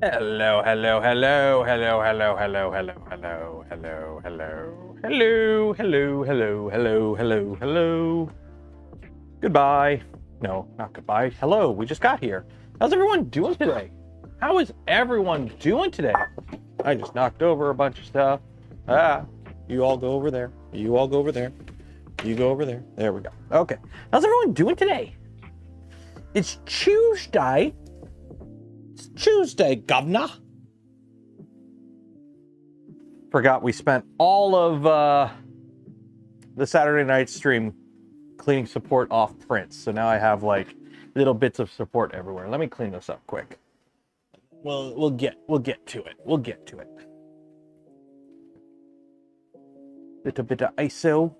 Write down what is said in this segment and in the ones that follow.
Hello, hello, hello, hello, hello, hello, hello, hello, hello, hello, hello, hello, hello, hello, hello, hello. Goodbye. No, not goodbye. Hello, we just got here. How's everyone doing today? How is everyone doing today? I just knocked over a bunch of stuff. Ah, you all go over there. You all go over there. You go over there. There we go. Okay. How's everyone doing today? It's Tuesday. It's Tuesday, governor. Forgot we spent all of the Saturday night stream cleaning support off prints. So now I have like little bits of support everywhere. Let me clean this up quick. Well, we'll get to it. We'll get to it. Little bit of ISO.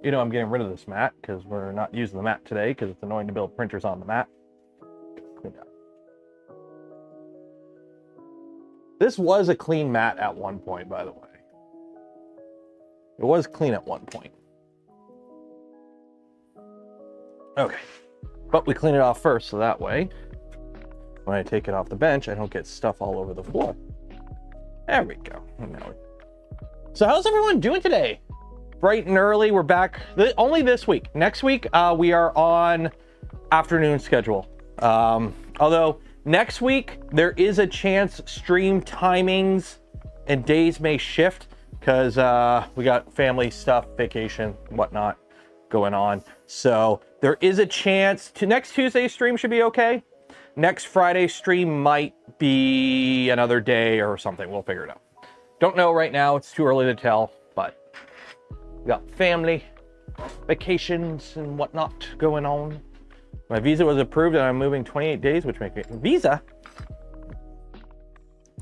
You know I'm getting rid of this mat because we're not using the mat today because it's annoying to build printers on the mat. Clean that. This was a clean mat at one point, by the way. It was clean at one point. Okay, but we clean it off first, so that way, when I take it off the bench, I don't get stuff all over the floor. There we go. So how's everyone doing today? Bright and early, we're back only this week. Next week, we are on afternoon schedule. Although next week, there is a chance stream timings and days may shift because we got family stuff, vacation, whatnot going on. So there is a chance to next Tuesday's stream should be okay. Next Friday's stream might be another day or something. We'll figure it out. Don't know right now. It's too early to tell, but we got family, vacations and whatnot going on. My visa was approved and I'm moving 28 days, which makes me visa.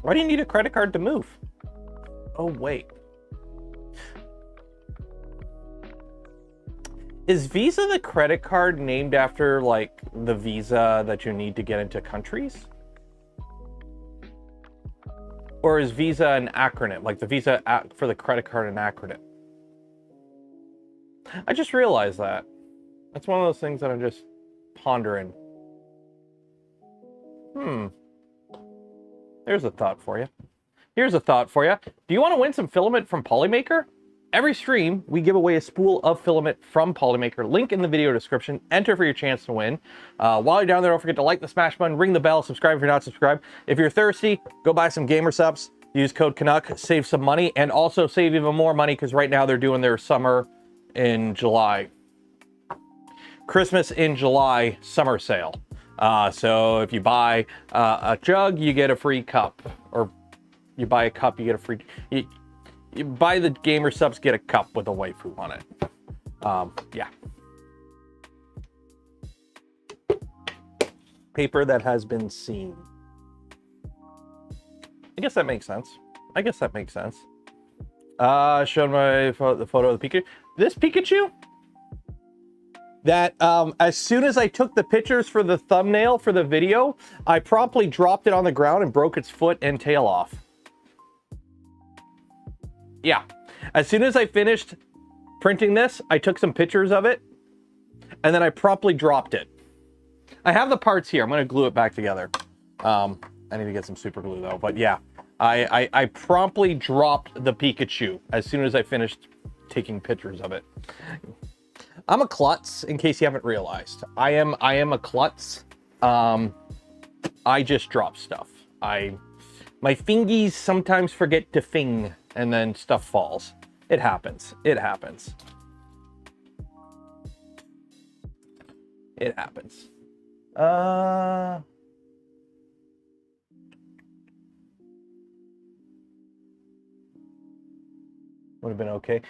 Why do you need a credit card to move? Oh, wait. Is Visa the credit card named after like the visa that you need to get into countries? Or is Visa an acronym, like the Visa for the credit card an acronym? I just realized that. That's one of those things that I'm just pondering. There's a thought for you. Here's a thought for you. Do you want to win some filament from Polymaker? Every stream, we give away a spool of filament from Polymaker. Link in the video description. Enter for your chance to win. While you're down there, don't forget to like the smash button, ring the bell, subscribe if you're not subscribed. If you're thirsty, go buy some gamer subs. Use code Canuck, save some money, and also save even more money because right now they're doing their summer in July. Christmas in July summer sale. So if you buy a jug, you get a free cup. Or you buy a cup, you get a free... You buy the gamer subs, get a cup with a waifu on it. Yeah. Paper that has been seen. I guess that makes sense. I guess that makes sense. Showed the photo of the Pikachu. This Pikachu? That as soon as I took the pictures for the thumbnail for the video, I promptly dropped it on the ground and broke its foot and tail off. Yeah, as soon as I finished printing this, I took some pictures of it, and then I promptly dropped it. I have the parts here. I'm going to glue it back together. I need to get some super glue though. But yeah, I promptly dropped the Pikachu as soon as I finished taking pictures of it. I'm a klutz, in case you haven't realized. I am a klutz. I just drop stuff. My fingies sometimes forget to fing, and then stuff falls. It happens. It happens. It happens. Would have been okay.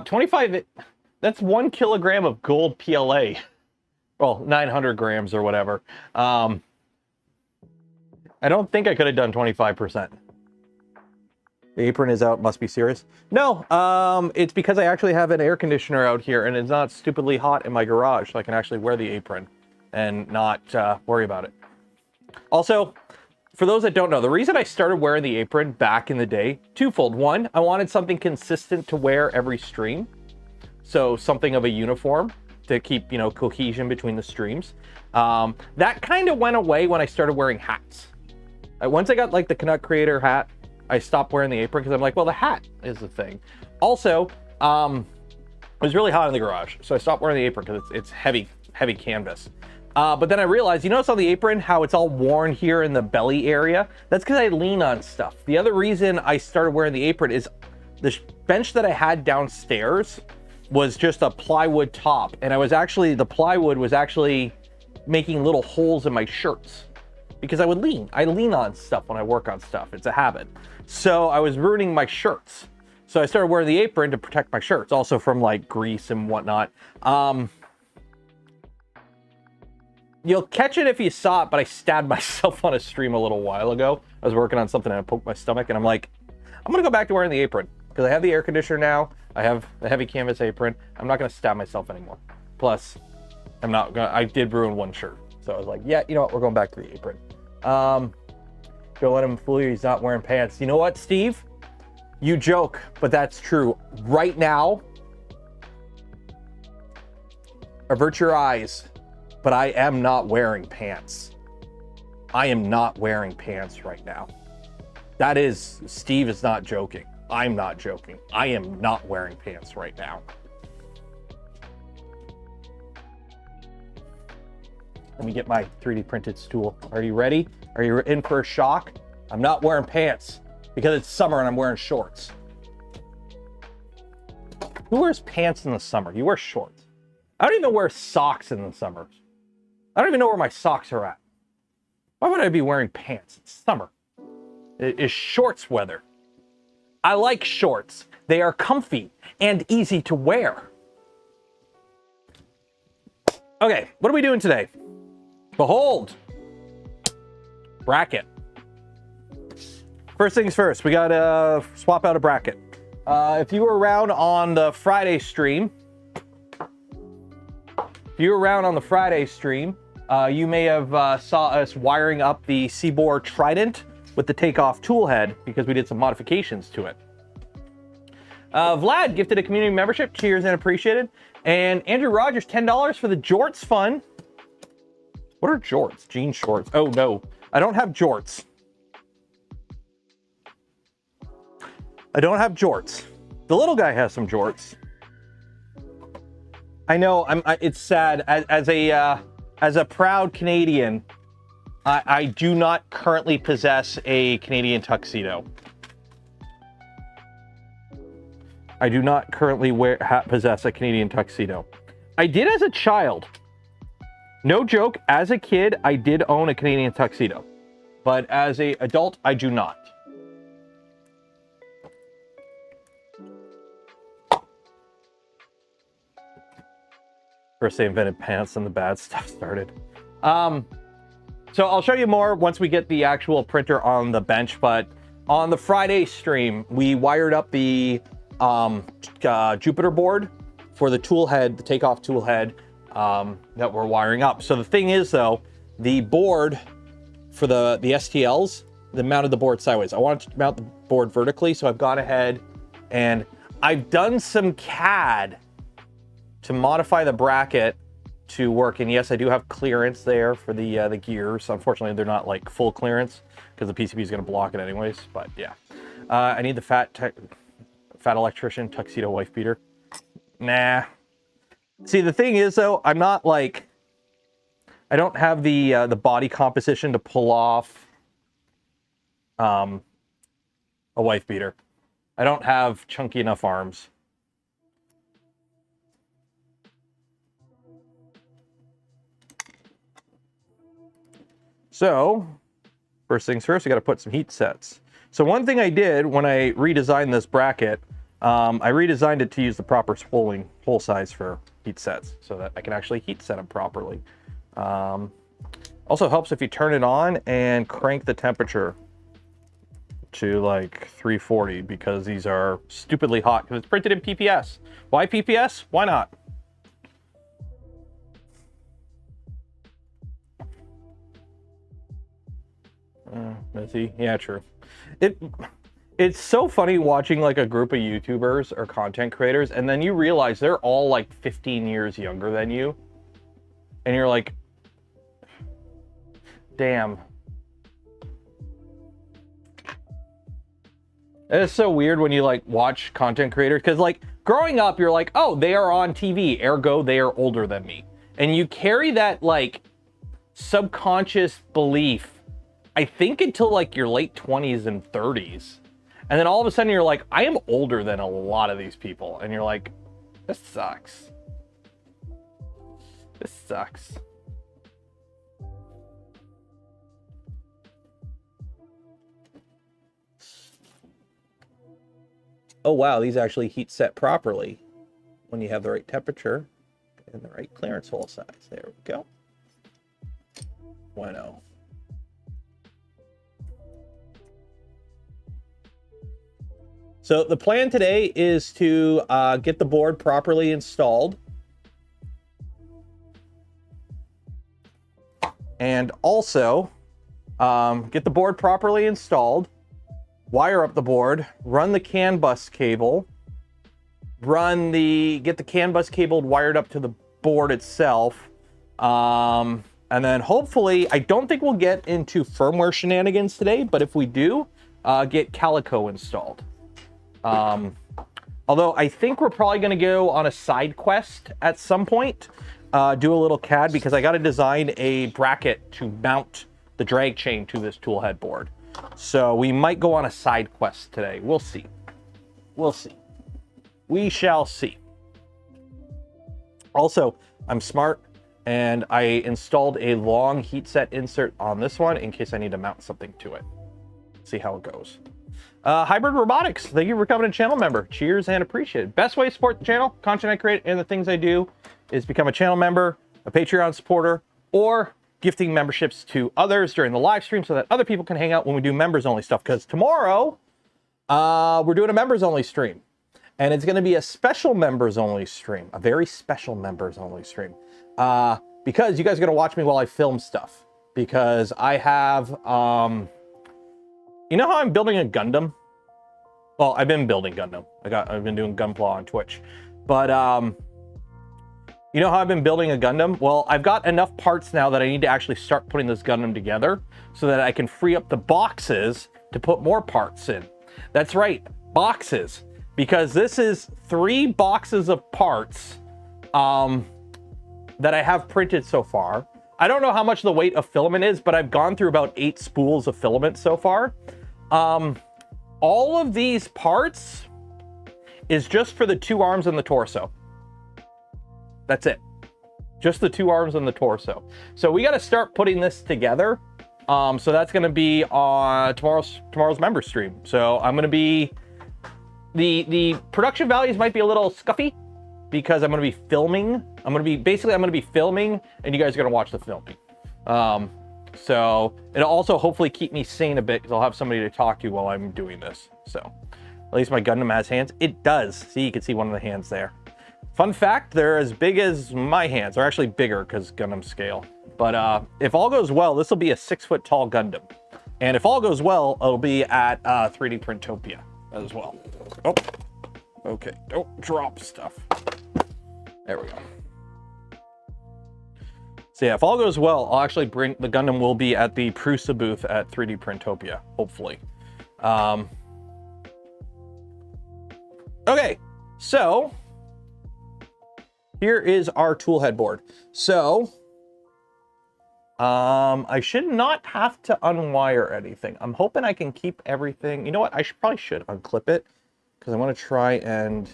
25, that's 1 kilogram of gold PLA. Well, 900 grams or whatever. I don't think I could have done 25%. The apron is out, must be serious. No, it's because I actually have an air conditioner out here and it's not stupidly hot in my garage, so I can actually wear the apron and not worry about it. Also, for those that don't know, the reason I started wearing the apron back in the day, twofold. One, I wanted something consistent to wear every stream. So something of a uniform to keep, you know, cohesion between the streams. That kind of went away when I started wearing hats. Once I got like the Canuck creator hat, I stopped wearing the apron because I'm like, well, the hat is the thing. Also, it was really hot in the garage, so I stopped wearing the apron because it's heavy canvas. But then I realized, you notice on the apron how it's all worn here in the belly area? That's because I lean on stuff. The other reason I started wearing the apron is the bench that I had downstairs was just a plywood top, and the plywood was actually making little holes in my shirts because I lean on stuff when I work on stuff. It's a habit. So I was ruining my shirts. So I started wearing the apron to protect my shirts, also from like grease and whatnot. You'll catch it if you saw it, but I stabbed myself on a stream a little while ago. I was working on something and I poked my stomach, and I'm like, I'm gonna go back to wearing the apron because I have the air conditioner now. I have the heavy canvas apron. I'm not gonna stab myself anymore. Plus, I did ruin one shirt. So I was like, yeah, you know what? We're going back to the apron. Don't let him fool you. He's not wearing pants. You know what, Steve? You joke, but that's true. Right now, avert your eyes, but I am not wearing pants. I am not wearing pants right now. Steve is not joking. I'm not joking. I am not wearing pants right now. Let me get my 3D printed stool. Are you ready? Are you in for a shock? I'm not wearing pants because it's summer and I'm wearing shorts. Who wears pants in the summer? You wear shorts. I don't even wear socks in the summer. I don't even know where my socks are at. Why would I be wearing pants? It's summer. It is shorts weather. I like shorts. They are comfy and easy to wear. Okay, what are we doing today? Behold, bracket. First things first, we gotta swap out a bracket. If you were around on the Friday stream, you may have saw us wiring up the Seaboard Trident with the takeoff tool head because we did some modifications to it. Vlad gifted a community membership. Cheers and appreciated. And Andrew Rogers, $10 for the jorts fund. What are jorts? Jean shorts. Oh no, I don't have jorts. I don't have jorts. The little guy has some jorts. I know. It's sad. As a proud Canadian, I do not currently possess a Canadian tuxedo. I do not currently possess a Canadian tuxedo. I did as a child. No joke, as a kid, I did own a Canadian tuxedo. But as an adult, I do not. First they invented pants and the bad stuff started. So I'll show you more once we get the actual printer on the bench, but on the Friday stream, we wired up the Jupiter board for the tool head, the takeoff tool head that we're wiring up. So the thing is though, the board for the STLs, they mounted the board sideways. I wanted to mount the board vertically, so I've gone ahead and I've done some CAD to modify the bracket to work. And yes, I do have clearance there for the gears. Unfortunately, they're not like full clearance because the PCB is going to block it anyways. But yeah, I need the fat electrician tuxedo wife beater. Nah. See, the thing is though, I'm not like, I don't have the body composition to pull off a wife beater. I don't have chunky enough arms. So, first things first, I got to put some heat sets. So one thing I did when I redesigned this bracket, I redesigned it to use the proper spooling hole size for heat sets so that I can actually heat set them properly. Also helps if you turn it on and crank the temperature to like 340 because these are stupidly hot because it's printed in PPS. Why PPS? Why not? Messy. Yeah, true. It's so funny watching like a group of YouTubers or content creators and then you realize they're all like 15 years younger than you. And you're like, damn. It's so weird when you like watch content creators because like growing up, you're like, oh, they are on TV, ergo they are older than me. And you carry that like subconscious belief, I think until like your late 20s and 30s. And then all of a sudden you're like, I am older than a lot of these people. And you're like, this sucks. This sucks. Oh wow, these actually heat set properly when you have the right temperature and the right clearance hole size. There we go. Bueno. So the plan today is to get the board properly installed. And also get the board properly installed, wire up the board, run the CAN bus cable, get the CAN bus cable wired up to the board itself. And then hopefully, I don't think we'll get into firmware shenanigans today, but if we do, get Calico installed. Although I think we're probably going to go on a side quest at some point, do a little CAD because I got to design a bracket to mount the drag chain to this tool head board. So we might go on a side quest today. We'll see. We'll see. We shall see. Also, I'm smart and I installed a long heat set insert on this one in case I need to mount something to it. See how it goes. Hybrid Robotics, thank you for becoming a channel member. Cheers and appreciated. Best way to support the channel, content I create, and the things I do is become a channel member, a Patreon supporter, or gifting memberships to others during the live stream so that other people can hang out when we do members only stuff. Because tomorrow, we're doing a members only stream. And it's going to be a special members only stream, a very special members only stream. Because you guys are going to watch me while I film stuff. Because I have, you know how I'm building a Gundam? Well, I've been building Gundam. I've been doing Gunpla on Twitch. But you know how I've been building a Gundam? Well, I've got enough parts now that I need to actually start putting this Gundam together so that I can free up the boxes to put more parts in. That's right, boxes. Because this is 3 boxes of parts that I have printed so far. I don't know how much the weight of filament is, but I've gone through about 8 spools of filament so far. All of these parts is just for the 2 arms and the torso. That's it. Just the 2 arms and the torso. So we got to start putting this together. So that's going to be on tomorrow's member stream. So I'm going to be, the production values might be a little scuffy because I'm going to be filming. I'm going to be filming and you guys are going to watch the filming. So it'll also hopefully keep me sane a bit because I'll have somebody to talk to while I'm doing this. So at least my Gundam has hands. It does. See, you can see one of the hands there. Fun fact, they're as big as my hands. They're actually bigger because Gundam scale. But if all goes well, this will be a 6-foot tall Gundam. And if all goes well, it'll be at 3D Printopia as well. Oh, okay. Don't drop stuff. There we go. So yeah, if all goes well, I'll actually bring, the Gundam will be at the Prusa booth at 3D Printopia, hopefully. Okay, so here is our tool headboard. So I should not have to unwire anything. I'm hoping I can keep everything. You know what? I probably should unclip it because I want to try and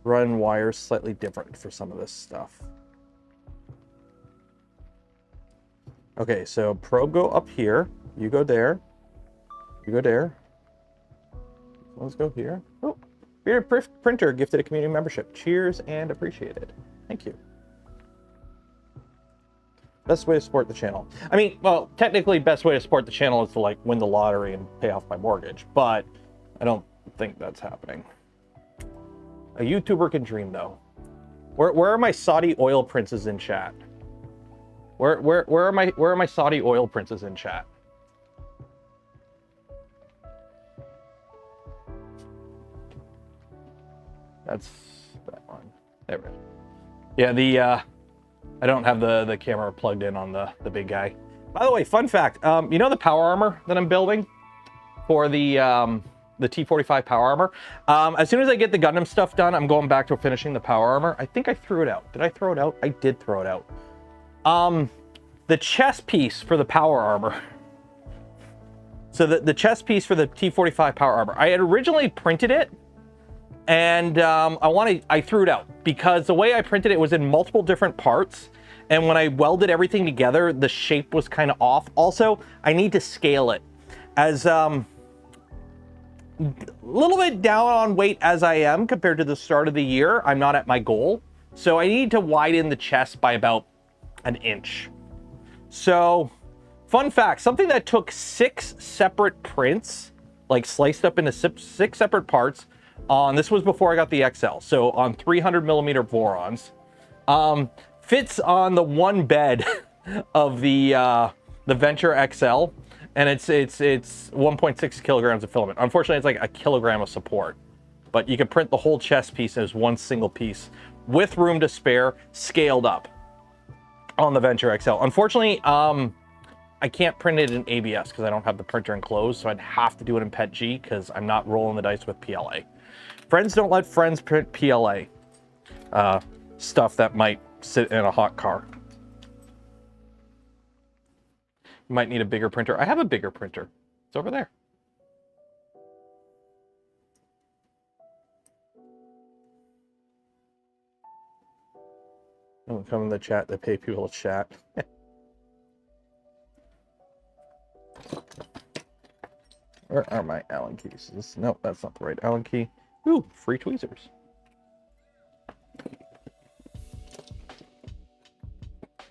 run wires slightly different for some of this stuff. Okay, so probe go up here. You go there. You go there. Let's go here. Oh, Bearded Printer gifted a community membership. Cheers and appreciated. Thank you. Best way to support the channel. I mean, well, technically best way to support the channel is to like win the lottery and pay off my mortgage, but I don't think that's happening. A YouTuber can dream though. Where are my Saudi oil princes in chat? Where are my Saudi oil princes in chat? That's that one. There we go. Yeah, I don't have the camera plugged in on the big guy. By the way, fun fact, you know the power armor that I'm building for the T-45 power armor? As soon as I get the Gundam stuff done, I'm going back to finishing the power armor. I think I threw it out. Did I throw it out? I did throw it out. The chest piece for the power armor. So the chest piece for the T-45 power armor. I had originally printed it, and I threw it out because the way I printed it was in multiple different parts, and when I welded everything together, the shape was kind of off. Also, I need to scale it. As a little bit down on weight as I am compared to the start of the year, I'm not at my goal, so I need to widen the chest by about an inch. So, fun fact, something that took 6 separate prints, like sliced up into 6 separate parts, this was before I got the XL, so on 300mm Vorons, fits on the one bed of the Venture XL, and it's 1.6 kilograms of filament. Unfortunately, it's like a kilogram of support, but you can print the whole chest piece as one single piece with room to spare, scaled up on the Venture XL. Unfortunately, I can't print it in ABS because I don't have the printer enclosed, so I'd have to do it in PETG because I'm not rolling the dice with PLA. Friends don't let friends print PLA stuff that might sit in a hot car. You might need a bigger printer. I have a bigger printer. It's over there. Don't come in the chat. They pay people to chat. Where are my Allen keys? Nope, that's not the right Allen key. Ooh, free tweezers.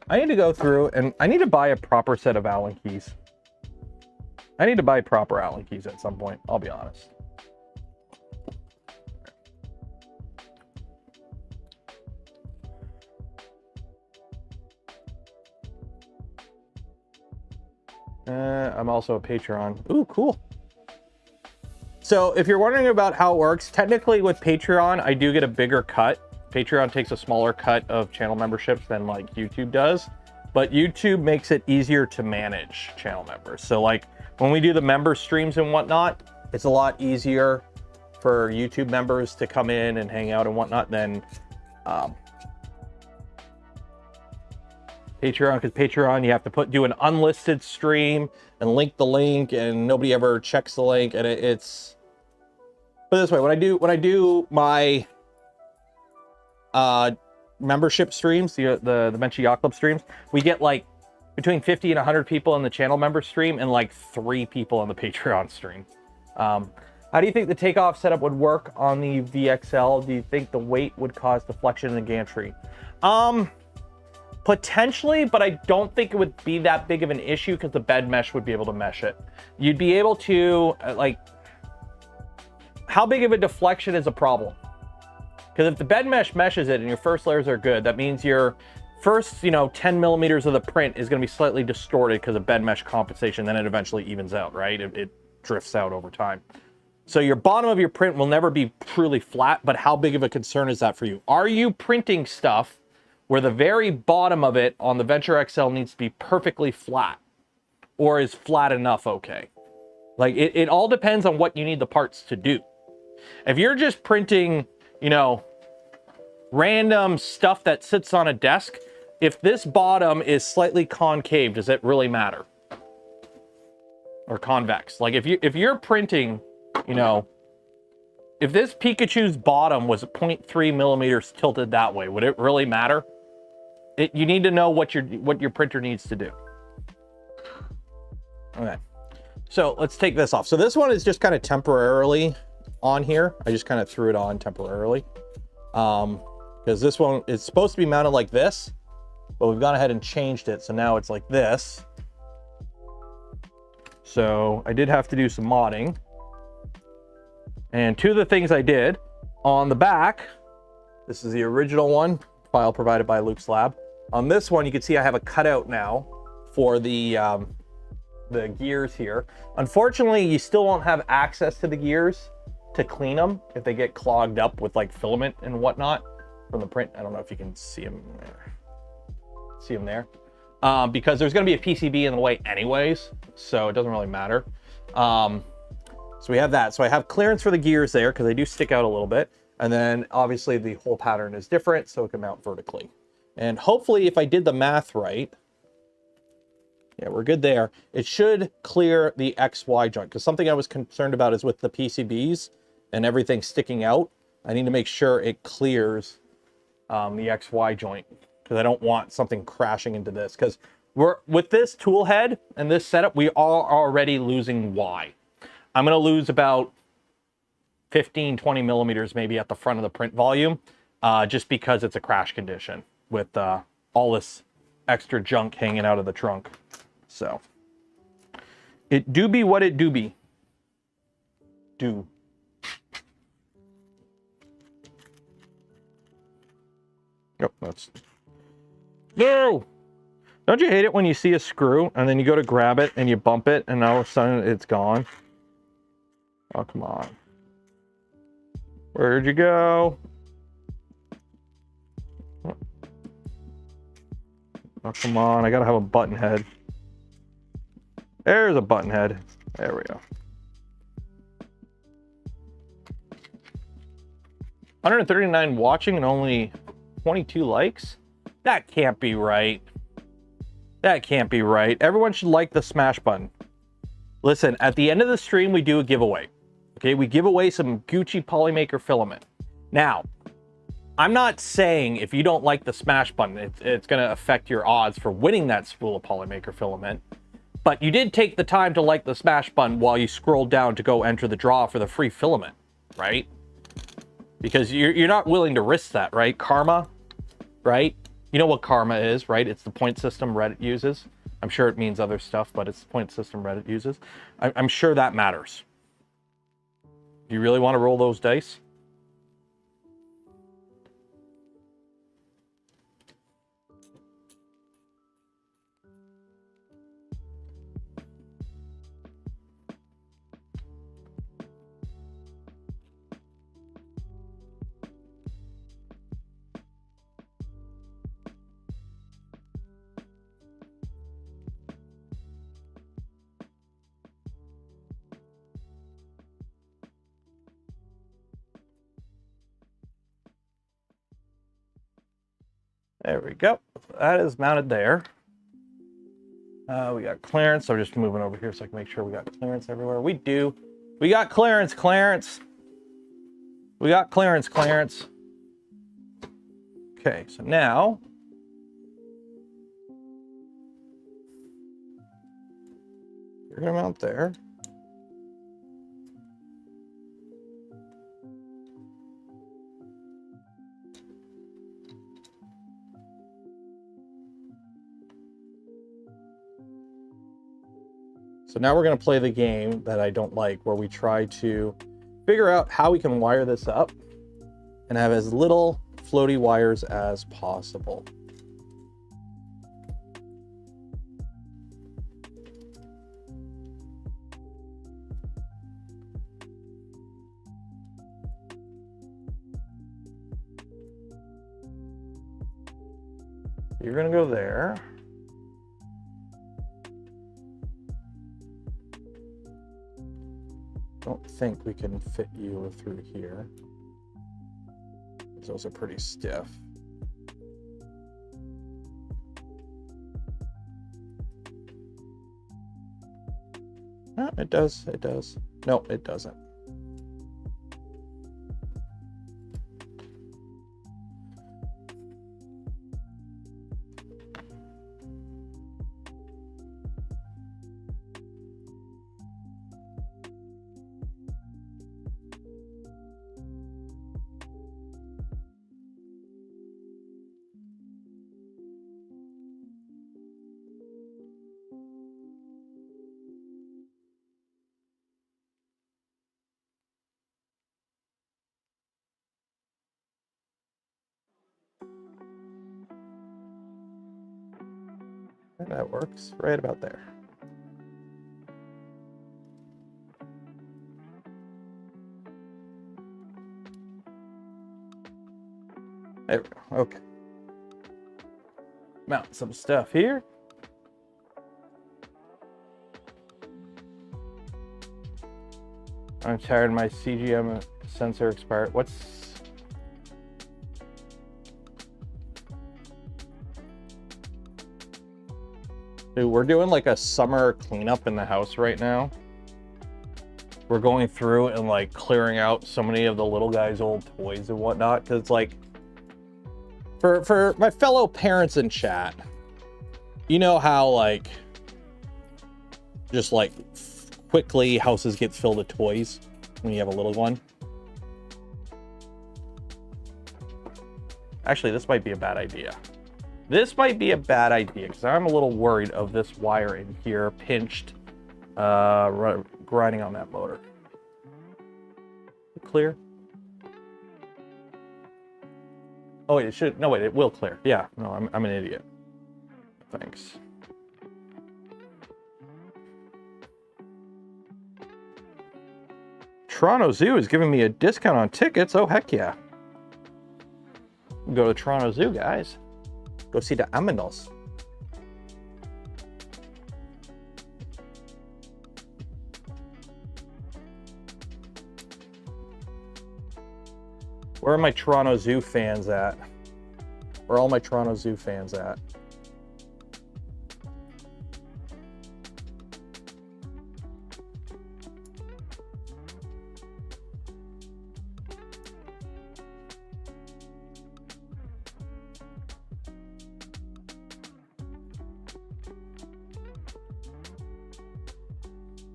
I need to go through and I need to buy a proper set of Allen keys. I need to buy proper Allen keys at some point, I'll be honest. I'm also a Patreon. Ooh, cool. So if you're wondering about how it works, technically with Patreon, I do get a bigger cut. Patreon takes a smaller cut of channel memberships than like YouTube does, but YouTube makes it easier to manage channel members. So like when we do the member streams and whatnot, it's a lot easier for YouTube members to come in and hang out and whatnot than Patreon, because Patreon you have to do an unlisted stream and link the link, and nobody ever checks the link, and it's put it this way, when I do my membership streams, the Menchie Yacht Club streams, we get like between 50 and 100 people in the channel member stream and like 3 people on the Patreon stream. How do you think the takeoff setup would work on the VXL? Do you think the weight would cause deflection in the gantry? Potentially, but I don't think it would be that big of an issue because the bed mesh would be able to mesh it. You'd be able to, like, how big of a deflection is a problem? Because if the bed mesh meshes it and your first layers are good, that means your first, 10 millimeters of the print is going to be slightly distorted because of bed mesh compensation. Then it eventually evens out, right? It drifts out over time. So your bottom of your print will never be truly flat, but how big of a concern is that for you? Are you printing stuff where the very bottom of it on the Venture XL needs to be perfectly flat, or is flat enough okay. Like it all depends on what you need the parts to do. If you're just printing, you know, random stuff that sits on a desk, if this bottom is slightly concave, does it really matter? Or convex? Like if you're printing, you know, if this Pikachu's bottom was 0.3 millimeters tilted that way, would it really matter? You need to know what your printer needs to do. Okay, so let's take this off. So this one is just kind of temporarily on here. I just kind of threw it on temporarily. Because this one is supposed to be mounted like this, but we've gone ahead and changed it. So now it's like this. So I did have to do some modding. And two of the things I did on the back, this is the original one, file provided by Luke's Lab. On this one, you can see I have a cutout now for the gears here. Unfortunately, you still won't have access to the gears to clean them if they get clogged up with like filament and whatnot from the print. I don't know if you can see them there. See them there. Because there's going to be a PCB in the way anyways, so it doesn't really matter. So we have that. So I have clearance for the gears there because they do stick out a little bit. And then obviously the whole pattern is different, so it can mount vertically. And hopefully if I did the math right, yeah, we're good there. It should clear the XY joint, because something I was concerned about is with the PCBs and everything sticking out. I need to make sure it clears the XY joint, because I don't want something crashing into this. Because with this tool head and this setup, we are already losing Y. I'm going to lose about 15, 20 millimeters maybe at the front of the print volume, just because it's a crash condition with all this extra junk hanging out of the trunk. So it do be what it do be. Do. Yep, that's... No! Don't you hate it when you see a screw and then you go to grab it and you bump it and all of a sudden it's gone? Oh, come on. Where'd you go? Oh, come on. I gotta have a button head. There's a button head. There we go. 139 watching and only 22 likes? That can't be right. That can't be right. Everyone should like the smash button. Listen, at the end of the stream, we do a giveaway. Okay, we give away some Gucci Polymaker filament. Now, I'm not saying if you don't like the smash button, it's going to affect your odds for winning that spool of Polymaker filament. But you did take the time to like the smash button while you scrolled down to go enter the draw for the free filament, right? Because you're not willing to risk that, right? Karma, right? You know what karma is, right? It's the point system Reddit uses. I'm sure it means other stuff, but it's the point system Reddit uses. I'm sure that matters. Do you really want to roll those dice? There we go. That is mounted there. We got clearance. So just moving over here so I can make sure we got clearance everywhere. We do. We got clearance, Clarence. We got clearance, Clarence. Okay, so now you're gonna mount there. So now we're going to play the game that I don't like, where we try to figure out how we can wire this up and have as little floaty wires as possible. You're gonna go there. Don't think we can fit you through here. Those are pretty stiff. Oh, it does, it does. No, it doesn't. That works right about there. There we go. Okay. Mount some stuff here. I'm tired. My CGM sensor expired. What's... Dude, we're doing like a summer cleanup in the house right now. We're going through and like clearing out so many of the little guy's old toys and whatnot. Cause it's like, for my fellow parents in chat, you know how like, just like quickly houses get filled with toys when you have a little one. Actually, this might be a bad idea. This might be a bad idea because I'm a little worried of this wire in here pinched, grinding on that motor. Clear? Oh wait, it should. No wait, it will clear. Yeah, no, I'm an idiot. Thanks. Toronto Zoo is giving me a discount on tickets. Oh heck yeah! Go to Toronto Zoo, guys. Go see the animals. Where are my Toronto Zoo fans at? Where are all my Toronto Zoo fans at?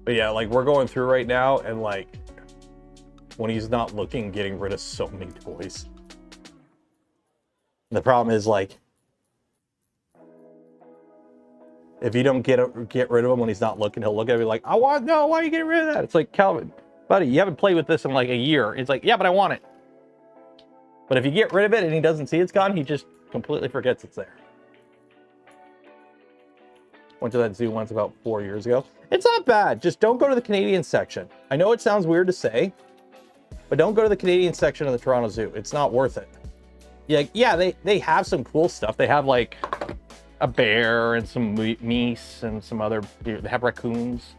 But yeah, like we're going through right now and like when he's not looking, getting rid of so many toys. The problem is like, if you don't get rid of him when he's not looking, he'll look at me like, I want, no, why are you getting rid of that? It's like, Calvin, buddy, you haven't played with this in like a year. It's like, yeah, but I want it. But if you get rid of it and he doesn't see it's gone, he just completely forgets it's there. Went to that zoo once about 4 years ago. It's not bad. Just don't go to the Canadian section. I know it sounds weird to say, but don't go to the Canadian section of the Toronto Zoo. It's not worth it. Yeah, they have some cool stuff. They have like a bear and some meese and some other, they have raccoons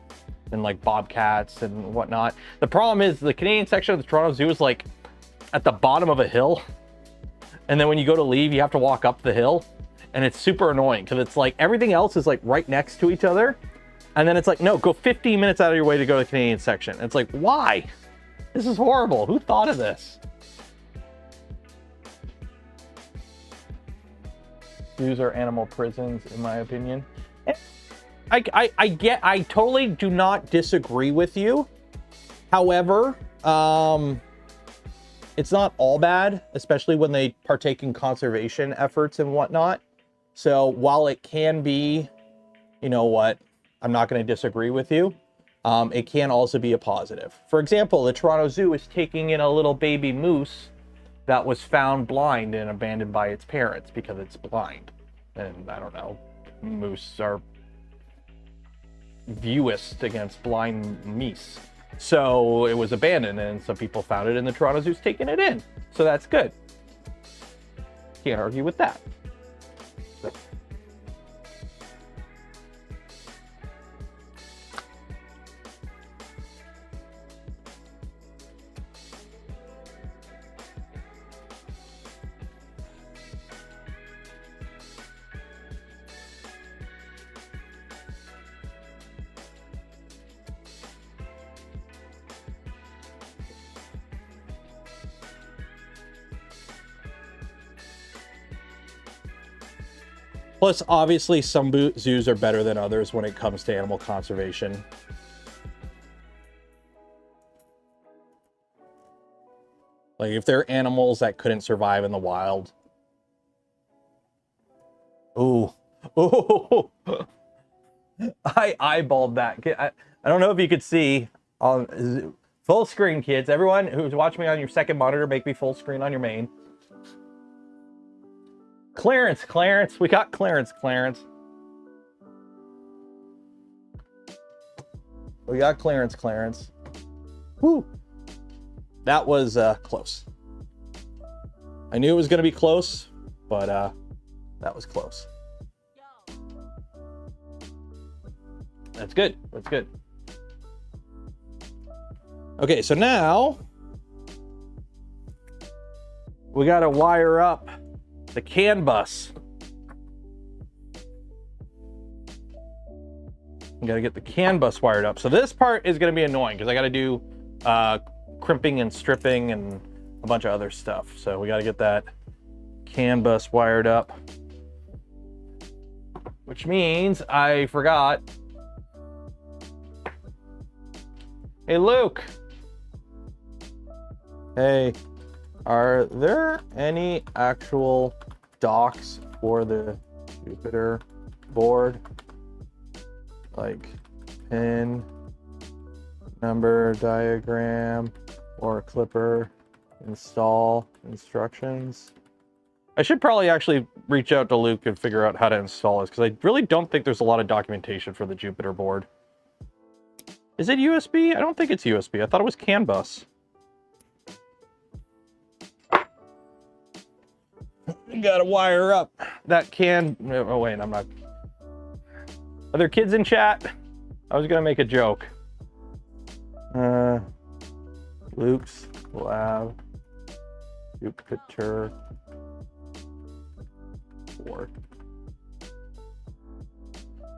and like bobcats and whatnot. The problem is the Canadian section of the Toronto Zoo is like at the bottom of a hill. And then when you go to leave, you have to walk up the hill. And it's super annoying because it's like everything else is like right next to each other. And then it's like, no, go 15 minutes out of your way to go to the Canadian section. And it's like, why? This is horrible. Who thought of this? Zoos are animal prisons, in my opinion. I totally do not disagree with you. However, it's not all bad, especially when they partake in conservation efforts and whatnot. So while it can be, you know what, I'm not going to disagree with you. It can also be a positive. For example, the Toronto Zoo is taking in a little baby moose that was found blind and abandoned by its parents because it's blind. And I don't know, moose are viewist against blind meese. So it was abandoned and some people found it and the Toronto Zoo's taking it in. So that's good. Can't argue with that. So Plus, obviously, some zoos are better than others when it comes to animal conservation. Like, if there are animals that couldn't survive in the wild. Ooh. Ooh. I eyeballed that. I don't know if you could see on full screen, kids. Everyone who's watching me on your second monitor, make me full screen on your main. Clarence, Clarence. We got Clarence, Clarence. We got Clarence, Clarence. Woo. That was close. I knew it was going to be close, but that was close. That's good. That's good. Okay, so now we got to wire up the CAN bus. We got to get the CAN bus wired up. So this part is going to be annoying because I got to do crimping and stripping and a bunch of other stuff. So we got to get that CAN bus wired up, which means I forgot. Hey, Luke. Hey, are there any actual docs for the Jupiter board? Like pin, number diagram, or clipper install instructions? I should probably actually reach out to Luke and figure out how to install this, because I really don't think there's a lot of documentation for the Jupiter board. Is it USB? I don't think it's USB. I thought it was CAN bus. You gotta wire up that CAN. Oh wait, I'm not. Are there kids in chat? I was gonna make a joke. Luke's lab. Jupiter board.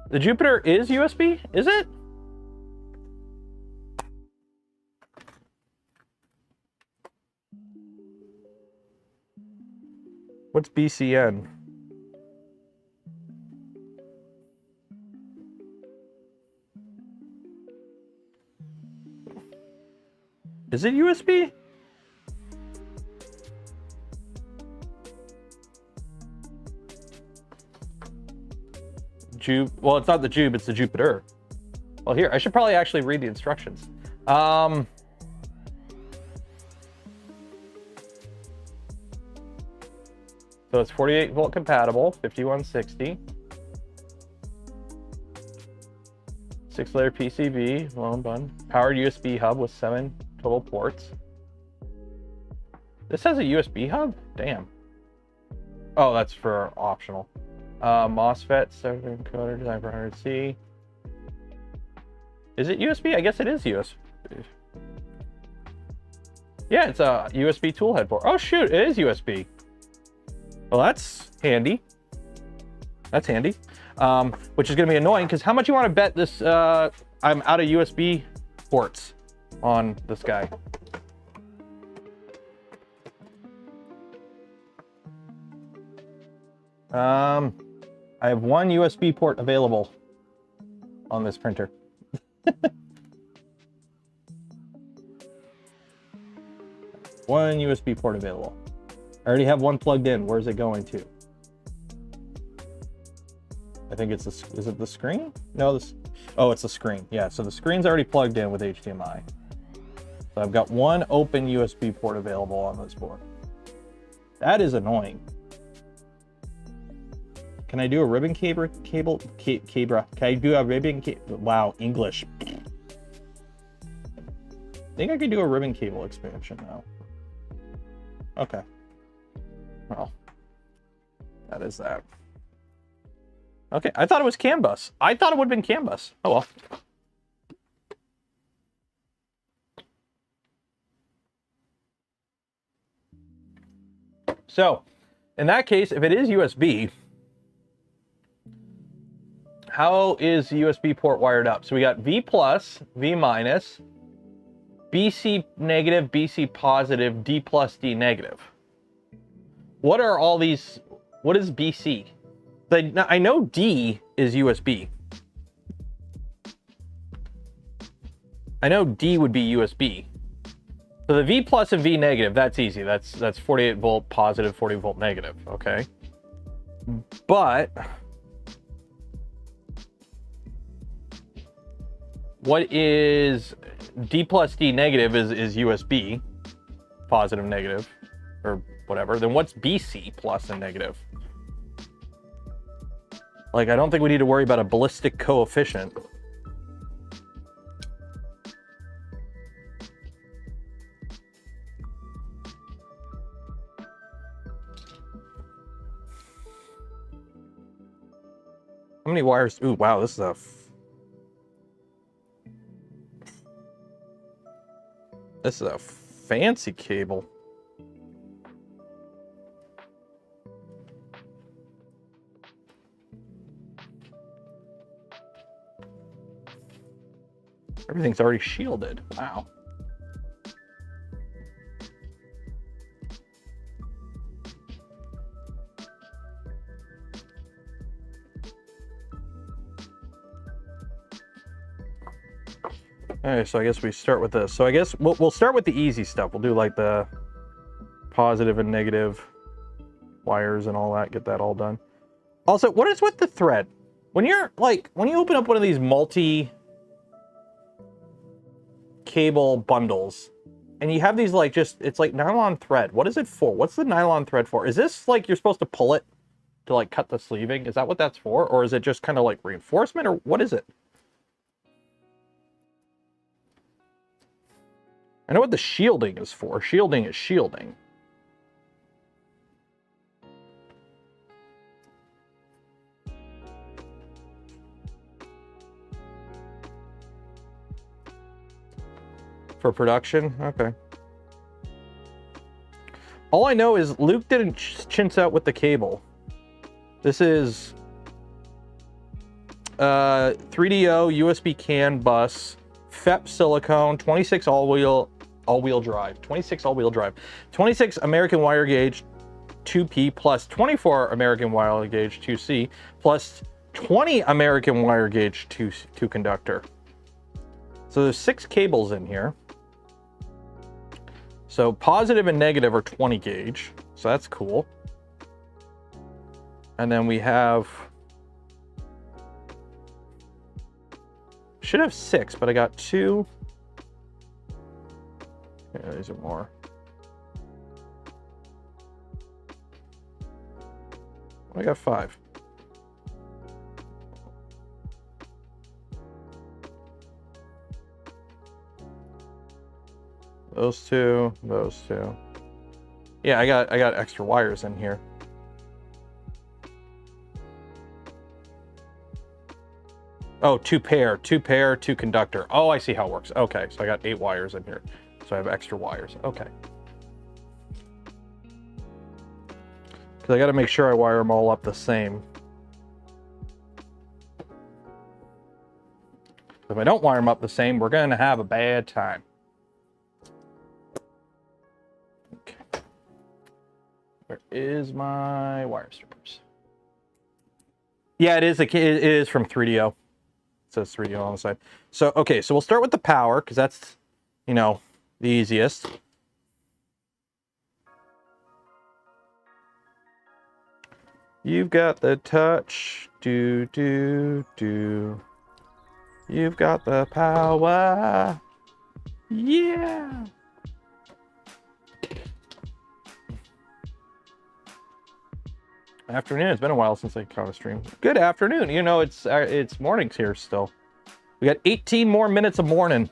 The Jupiter is USB? Is it? What's BCN? Is it USB? Jube. Well, it's not the Jube, it's the Jupiter. Well, here, I should probably actually read the instructions. So it's 48 volt compatible, 5160. 6-layer PCB, lone bun. Powered USB hub with 7 total ports. This has a USB hub? Damn. Oh, that's for optional. MOSFET, 7 encoder, designed for 100C. Is it USB? I guess it is USB. Yeah, it's a USB tool head port. Oh shoot, it is USB. Well, that's handy. That's handy. Which is going to be annoying because how much you want to bet this? I'm out of USB ports on this guy. I have one USB port available on this printer. One USB port available. I already have one plugged in. Where's it going to? I think it's the, is it the screen? No, this, oh, it's the screen. Yeah, so the screen's already plugged in with HDMI. So I've got one open USB port available on this board. That is annoying. Can I do a ribbon cable? Can I do a ribbon cable? Wow, English. I think I could do a ribbon cable expansion now. Okay. Well, that is that. Okay, I thought it was CAN bus. I thought it would have been CAN bus. Oh well. So, in that case, if it is USB, how is the USB port wired up? So we got V plus, V minus, BC negative, BC positive, D plus, D negative. What are all these? What is BC? I know D is USB. I know D would be USB. So the V plus and V negative, that's easy. That's 48 volt positive, 40 volt negative, okay? But what is D plus D negative is USB, positive, negative, or whatever. Then what's BC plus and negative? Like, I don't think we need to worry about a ballistic coefficient. How many wires? Ooh, wow, this is a fancy cable. Everything's already shielded. Wow. Alright, so I guess we start with this. So I guess we'll start with the easy stuff. We'll do like the positive and negative wires and all that, get that all done. Also, what is with the thread? When you open up one of these multi cable bundles and you have these like it's like nylon thread. What is it for? What's the nylon thread for? Is this like you're supposed to pull it to like cut the sleeving? Is that what that's for? Or is it just kind of like reinforcement, or what is it? I know what the shielding is for. Shielding is shielding. For production? Okay. All I know is Luke didn't chintz out with the cable. This is 3DO USB CAN bus, FEP silicone, 26 all-wheel drive, 26 all-wheel drive, 26 American wire gauge 2P plus 24 American wire gauge 2C plus 20 American wire gauge 2 conductor. So there's 6 cables in here. So positive and negative are 20 gauge, so that's cool. And then we have, should have 6, but I got 2. Yeah, these are more. I got 5. Those two, those two. Yeah, I got extra wires in here. Oh, 2 pair, 2 conductor. Oh, I see how it works. Okay, so I got 8 wires in here. So I have extra wires. Okay. Because I got to make sure I wire them all up the same. If I don't wire them up the same, we're going to have a bad time. Okay. Where is my wire strippers? Yeah, it is from 3DO. It says 3DO on the side. So, okay, so we'll start with the power, because that's, you know, the easiest. You've got the touch, do. You've got the power, yeah. Afternoon. It's been a while since I caught a stream. Good afternoon. You know, it's mornings here still. We got 18 more minutes of morning.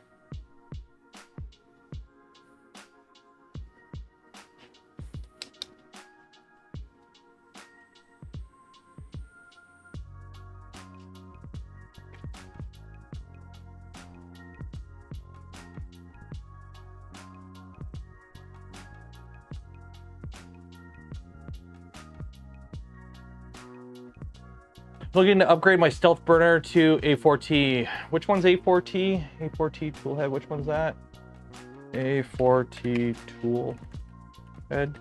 Looking to upgrade my stealth burner to A4T. Which one's A4T? A4T toolhead. Which one's that? A4T toolhead.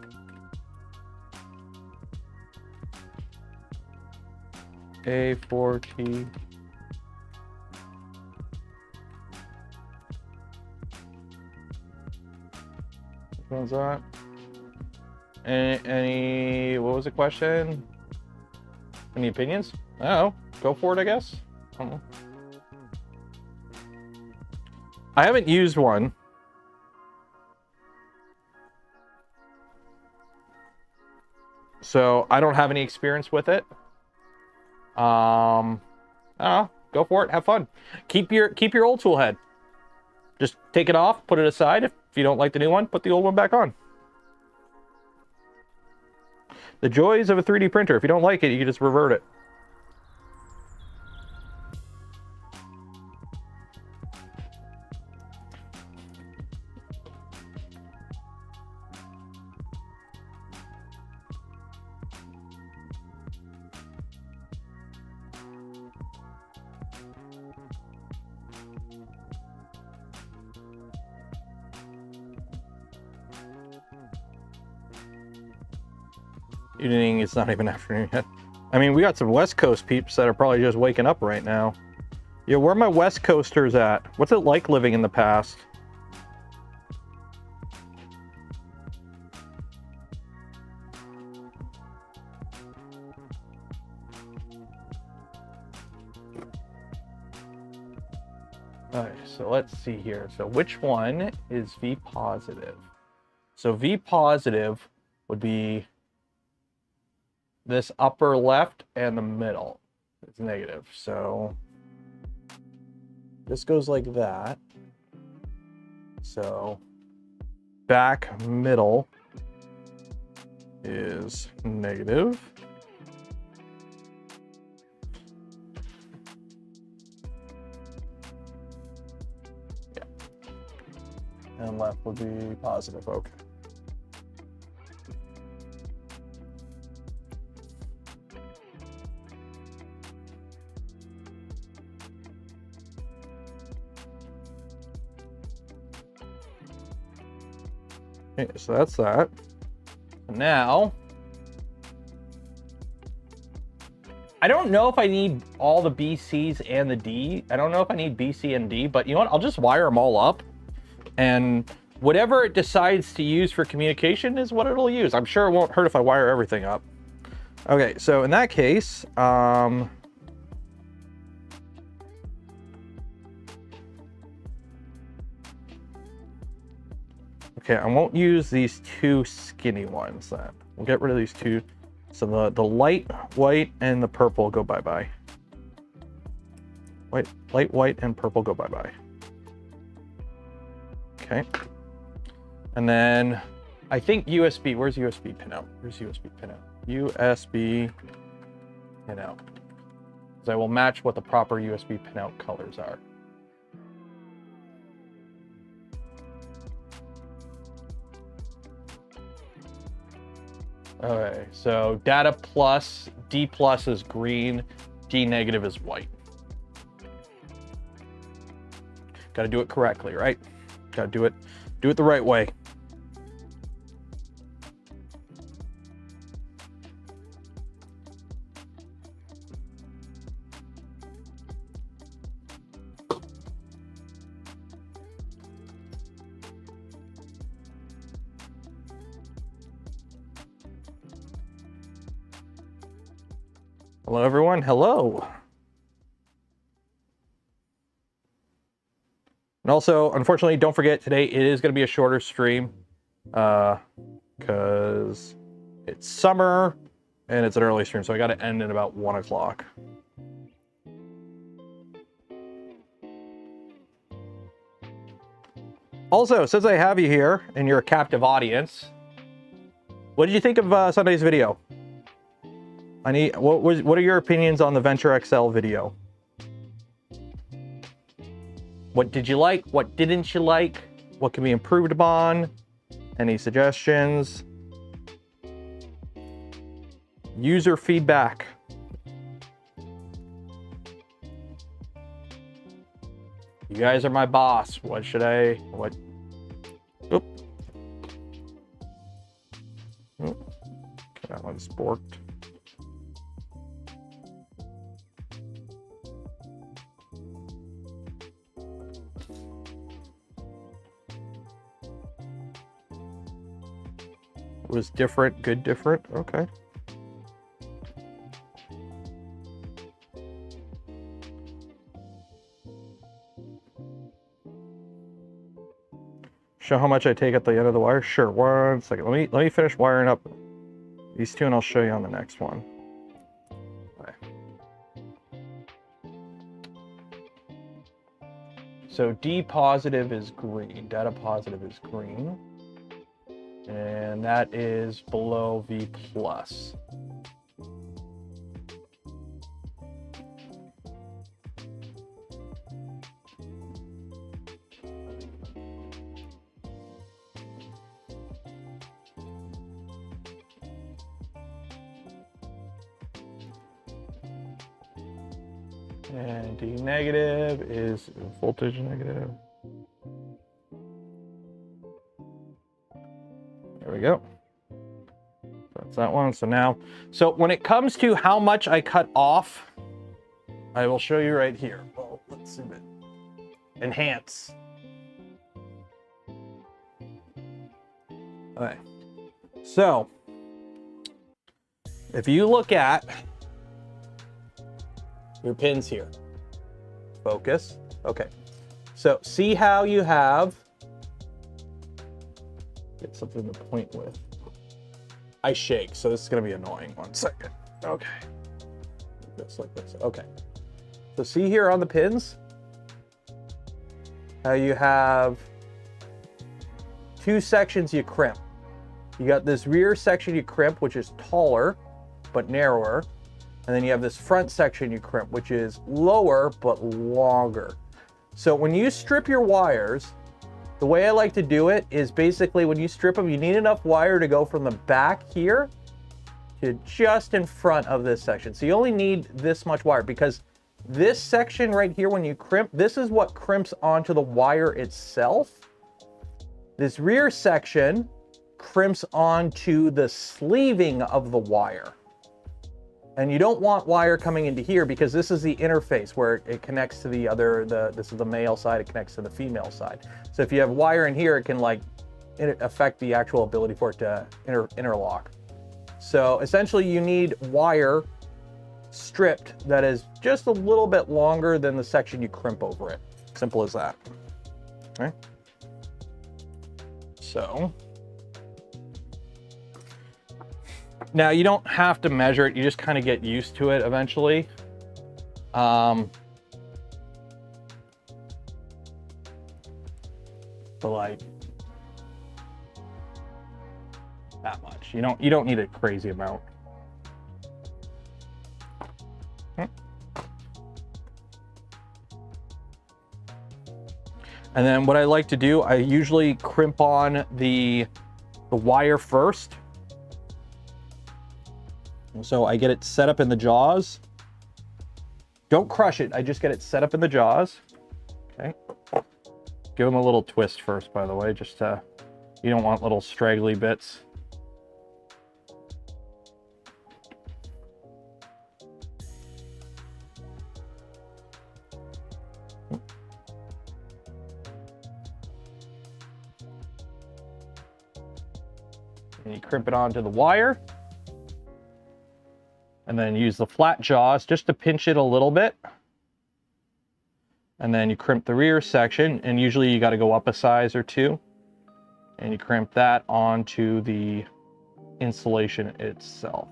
A4T. Which one's that? Any, what was the question? Any opinions? Oh, go for it, I guess. I don't know. I haven't used one. So I don't have any experience with it. I don't know. Go for it. Have fun. Keep your old tool head. Just take it off, put it aside. If you don't like the new one, put the old one back on. The joys of a 3D printer. If you don't like it, you can just revert it. Evening, it's not even afternoon yet. I mean, we got some West Coast peeps that are probably just waking up right now. Yeah, where are my West Coasters at? What's it like living in the past? Alright, so let's see here. So which one is V positive? So V positive would be this upper left and the middle. It's negative. So this goes like that. So back middle is negative. Yeah. And left would be positive. Okay. Okay, so that's that. Now, I don't know if I need all the BCs and the D. I don't know if I need BC and D, but you know what? I'll just wire them all up, and whatever it decides to use for communication is what it'll use. I'm sure it won't hurt if I wire everything up. Okay, so in that case, okay, I won't use these two skinny ones then. We'll get rid of these two. So the light white and the purple go bye-bye. Light white and purple go bye-bye. Okay. And then I think USB, where's USB pinout? Where's USB pinout? USB pinout. So I will match what the proper USB pinout colors are. Okay, so data plus, D plus is green, D negative is white. Got to do it correctly, right? Got to do it the right way. Hello, everyone. Hello. And also, unfortunately, don't forget today it is going to be a shorter stream because it's summer and it's an early stream, so I got to end at about 1 o'clock. Also, since I have you here and you're a captive audience, what did you think of Sunday's video? What are your opinions on the Venture XL video? What did you like? What didn't you like? What can be improved upon? Any suggestions? User feedback. You guys are my boss. What should I, what? Oop. Oop. That one's borked. was different, good, different. Okay. Show how much I take at the end of the wire? Sure, 1 second. Let me finish wiring up these two and I'll show you on the next one. Okay. So D positive is green, data positive is green. And that is below V plus. And D negative is voltage negative. There we go. That's that one. So now, so when it comes to how much I cut off, I will show you right here. Well, let's zoom in. Enhance. Okay. So, if you look at your pins here, focus. Okay. So see how you have, get something to point with. I shake, so this is going to be annoying. 1 second. Okay. Just like this. Okay. So see here on the pins, how you have 2 sections you crimp. You got this rear section you crimp, which is taller, but narrower. And then you have this front section you crimp, which is lower, but longer. So when you strip your wires, the way I like to do it is basically when you strip them, you need enough wire to go from the back here to just in front of this section. So you only need this much wire because this section right here, when you crimp, this is what crimps onto the wire itself. This rear section crimps onto the sleeving of the wire. And you don't want wire coming into here because this is the interface where it connects to the other, this is the male side, it connects to the female side. So if you have wire in here, it can like affect the actual ability for it to interlock. So essentially you need wire stripped that is just a little bit longer than the section you crimp over it. Simple as that. Okay. So now you don't have to measure it, you just kind of get used to it eventually. But like that much. You don't need a crazy amount. Okay. And then what I like to do, I usually crimp on the wire first. So I get it set up in the jaws. Don't crush it, I just get it set up in the jaws. Okay. Give them a little twist first, by the way, just to, you don't want little straggly bits. And you crimp it onto the wire. And then use the flat jaws just to pinch it a little bit. And then you crimp the rear section, and usually you got to go up a size or two. And you crimp that onto the insulation itself.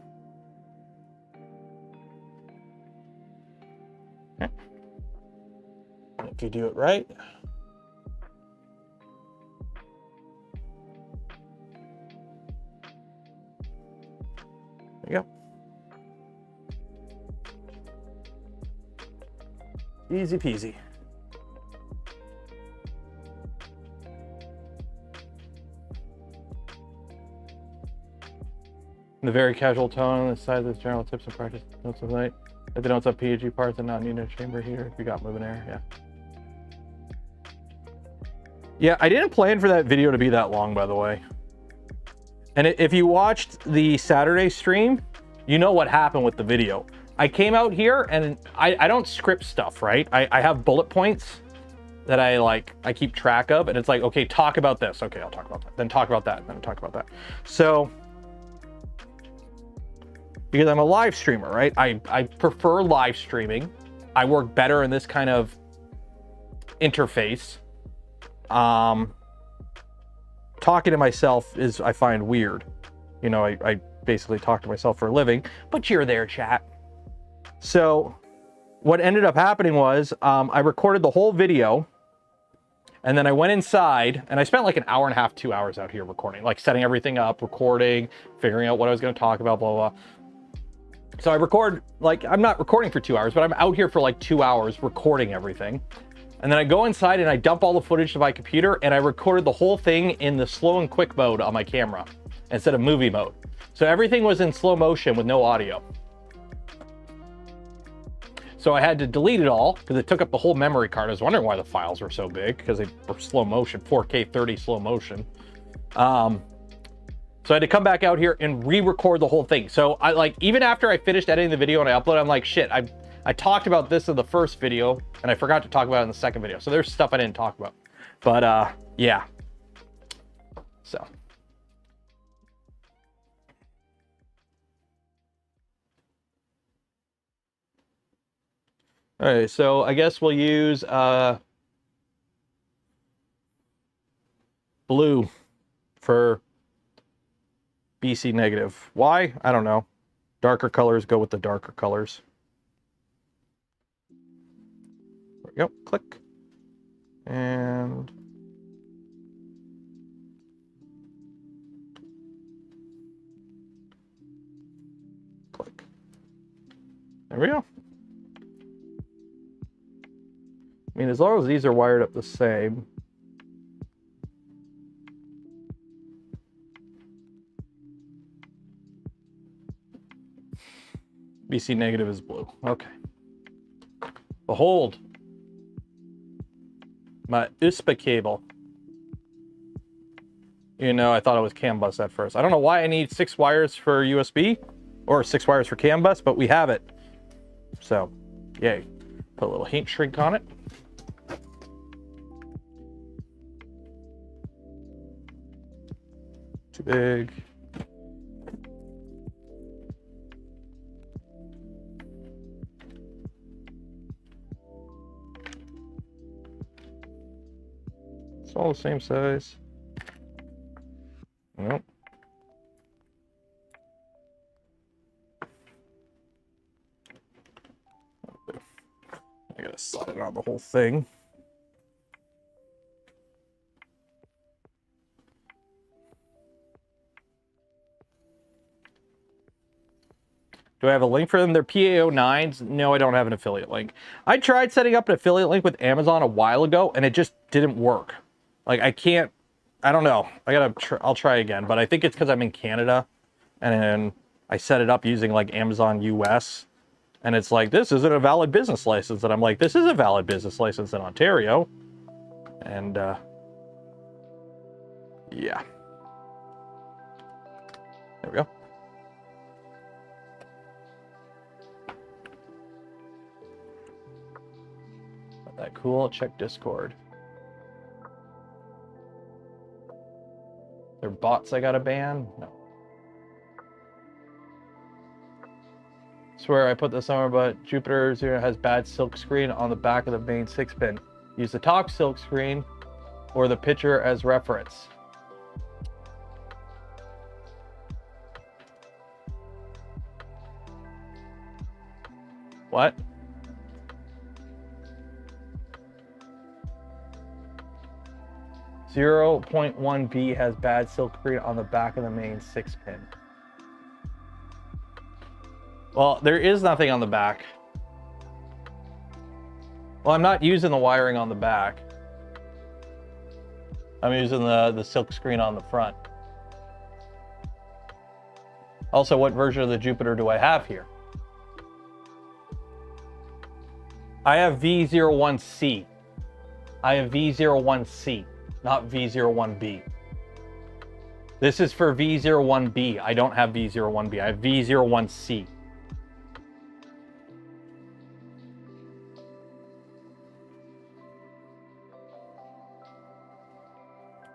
Okay. If you do it right. There you go. Easy peasy. The very casual tone on the side of this general tips and practice notes of light. It denotes up PAG parts and not need a chamber heater if you got moving air. Yeah. Yeah, I didn't plan for that video to be that long, by the way. And if you watched the Saturday stream, you know what happened with the video. I came out here and I don't script stuff, right? I have bullet points that I keep track of, and it's like, okay, talk about this. Okay, I'll talk about that. Then talk about that, and then talk about that. So because I'm a live streamer, right? I prefer live streaming. I work better in this kind of interface. Talking to myself is, I find, weird. You know, I basically talk to myself for a living, but you're there, chat. So what ended up happening was I recorded the whole video, and then I went inside and I spent like an hour and a half, 2 hours out here recording, like setting everything up, recording, figuring out what I was going to talk about, blah, blah, blah. So I record, like, I'm not recording for 2 hours, but I'm out here for like 2 hours recording everything. And then I go inside and I dump all the footage to my computer, and I recorded the whole thing in the slow and quick mode on my camera instead of movie mode. So everything was in slow motion with no audio. So I had to delete it all because it took up the whole memory card. I was wondering why the files were so big, because they were slow motion, 4K 30 slow motion. So I had to come back out here and re-record the whole thing. So I, like, even after I finished editing the video and I uploaded, I'm like, shit, I talked about this in the first video and I forgot to talk about it in the second video. So there's stuff I didn't talk about, but yeah. So. All right, so I guess we'll use blue for BC negative. Why? I don't know. Darker colors go with the darker colors. There we go. Click. And click. There we go. I mean, as long as these are wired up the same. BC negative is blue. Okay. Behold, my USB cable. You know, I thought it was CAN bus at first. I don't know why I need 6 wires for USB or 6 wires for CAN bus, but we have it. So, yay. Put a little heat shrink on it. Too big. It's all the same size. Nope. I gotta slide it on the whole thing. Do I have a link for them? They're PA09s. No, I don't have an affiliate link. I tried setting up an affiliate link with Amazon a while ago, and it just didn't work. Like, I can't, I don't know. I'll try again, but I think it's because I'm in Canada, and I set it up using like Amazon US, and it's like, this isn't a valid business license. And I'm like, this is a valid business license in Ontario. And yeah. There we go. Not that cool. Check Discord. There bots I gotta ban? No. Swear I put this somewhere, but Jupiter 0 has bad silk screen on the back of the main 6-pin. Use the top silk screen or the picture as reference. What? .1B has bad silk screen on the back of the main 6-pin. Well, there is nothing on the back. Well, I'm not using the wiring on the back. I'm using the silk screen on the front. Also, what version of the Jupiter do I have here? I have V01C. I have V01C, not V01B. This is for V01B. I don't have V01B. I have V01C.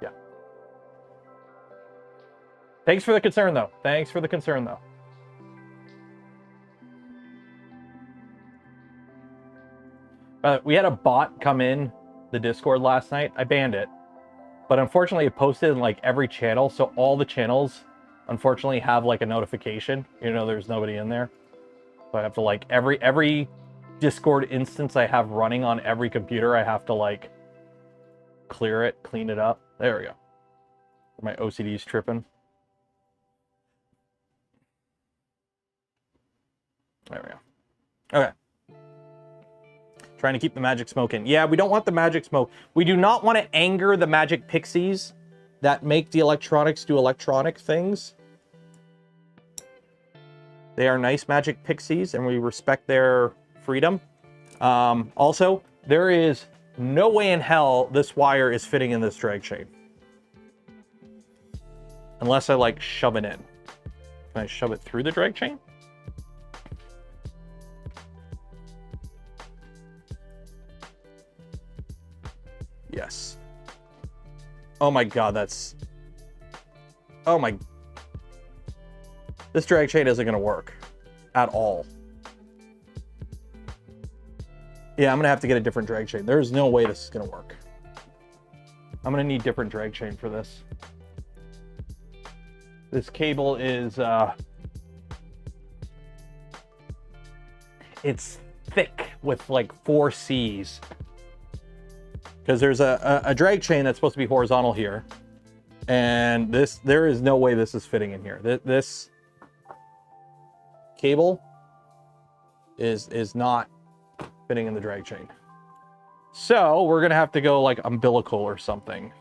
Yeah. Thanks for the concern, though. Thanks for the concern, though. We had a bot come in the Discord last night. I banned it, but unfortunately it posted in like every channel, so all the channels unfortunately have like a notification, you know, there's nobody in there. So I have to like every Discord instance I have running on every computer, I have to like clear it, clean it up. There we go. My OCD's tripping. There we go. Okay. Trying to keep the magic smoke in. Yeah, we don't want the magic smoke. We do not want to anger the magic pixies that make the electronics do electronic things. They are nice magic pixies, and we respect their freedom. Also, there is no way in hell this wire is fitting in this drag chain. Unless I, like, shove it in. Can I shove it through the drag chain? Yes. Oh my god, that's... Oh my... This drag chain isn't going to work. At all. Yeah, I'm going to have to get a different drag chain. There's no way this is going to work. I'm going to need different drag chain for this. This cable is... It's thick with like 4 C's. Because there's a drag chain that's supposed to be horizontal here. And there is no way this is fitting in here. This cable is not fitting in the drag chain. So we're going to have to go like umbilical or something.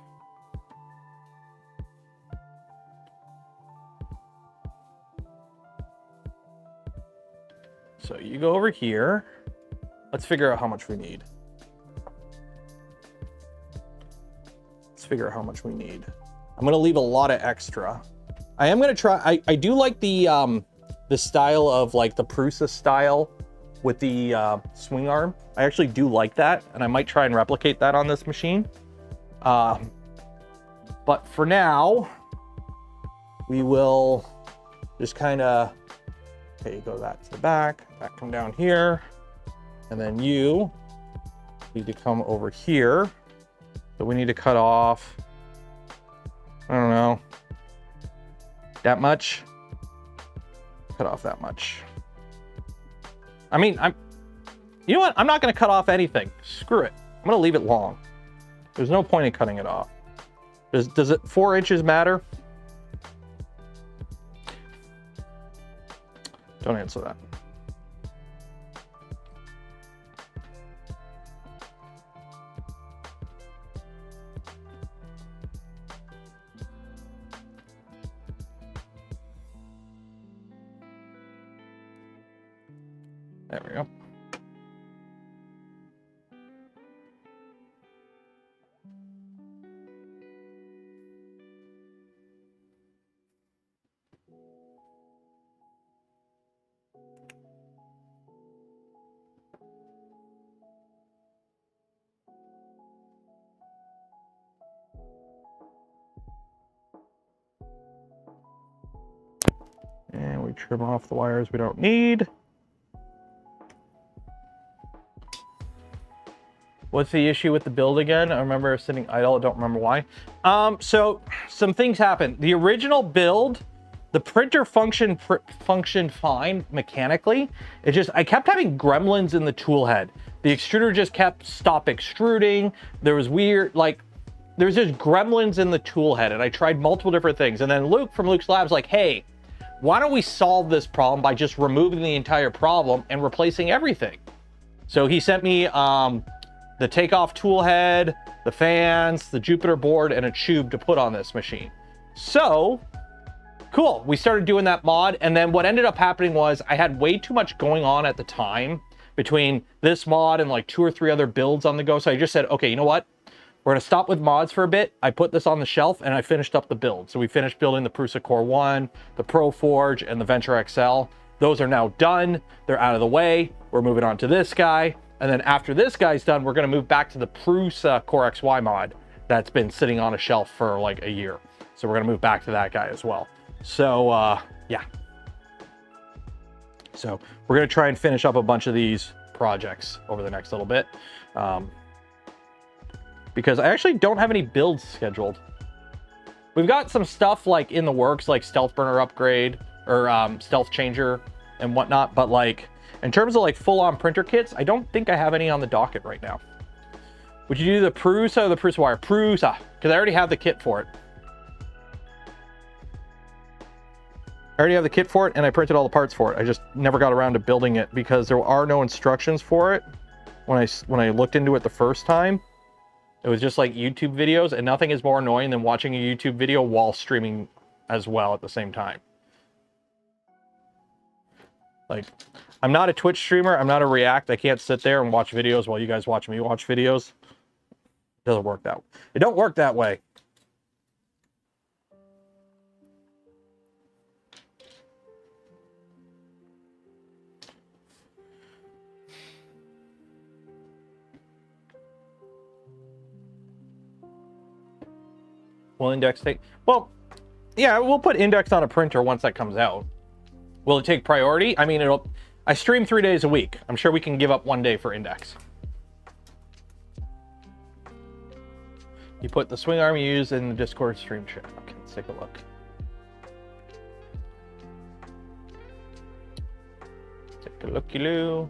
So you go over here. Let's figure out how much we need. Let's figure out how much we need. I'm going to leave a lot of extra. I am going to try. I do like the style of like the Prusa style with the swing arm. I actually do like that, and I might try and replicate that on this machine. But for now, we will just kind of, okay, go that to the back, that come down here, and then you need to come over here. So we need to cut off, I don't know, that much. Cut off that much. I mean, you know what? I'm not going to cut off anything. Screw it. I'm going to leave it long. There's no point in cutting it off. Does it 4 inches matter? Don't answer that. There we go. And we trim off the wires we don't need. What's the issue with the build again? I remember sitting idle. I don't remember why. So some things happened. The original build, the printer functioned fine mechanically. It just, I kept having gremlins in the tool head. The extruder just kept stop extruding. There was weird, like, there's just gremlins in the tool head, and I tried multiple different things. And then Luke from Luke's Labs like, hey, why don't we solve this problem by just removing the entire problem and replacing everything? So he sent me the takeoff tool head, the fans, the Jupiter board, and a Chube to put on this machine. So, cool. We started doing that mod, and then what ended up happening was I had way too much going on at the time between this mod and like 2 or 3 other builds on the go. So I just said, okay, you know what? We're gonna stop with mods for a bit. I put this on the shelf and I finished up the build. So we finished building the Prusa Core 1, the Pro Forge, and the Venture XL. Those are now done. They're out of the way. We're moving on to this guy. And then after this guy's done, we're going to move back to the Prusa Core XY mod that's been sitting on a shelf for like a year. So we're going to move back to that guy as well. So, yeah. So we're going to try and finish up a bunch of these projects over the next little bit. Because I actually don't have any builds scheduled. We've got some stuff like in the works, like stealth burner upgrade or stealth changer and whatnot. But like in terms of like full-on printer kits, I don't think I have any on the docket right now. Would you do the Prusa or the Prusa wire? Prusa, because I already have the kit for it. I already have the kit for it, and I printed all the parts for it. I just never got around to building it because there are no instructions for it. When I looked into it the first time, it was just like YouTube videos, and nothing is more annoying than watching a YouTube video while streaming as well at the same time. Like, I'm not a Twitch streamer. I'm not a React. I can't sit there and watch videos while you guys watch me watch videos. It doesn't work that way. It don't work that way. Will index take... Well, yeah, we'll put index on a printer once that comes out. Will it take priority? I mean, I stream 3 days a week. I'm sure we can give up 1 day for index. You put the swing arm you use in the Discord stream chat. Okay, let's take a look. Take a looky-loo.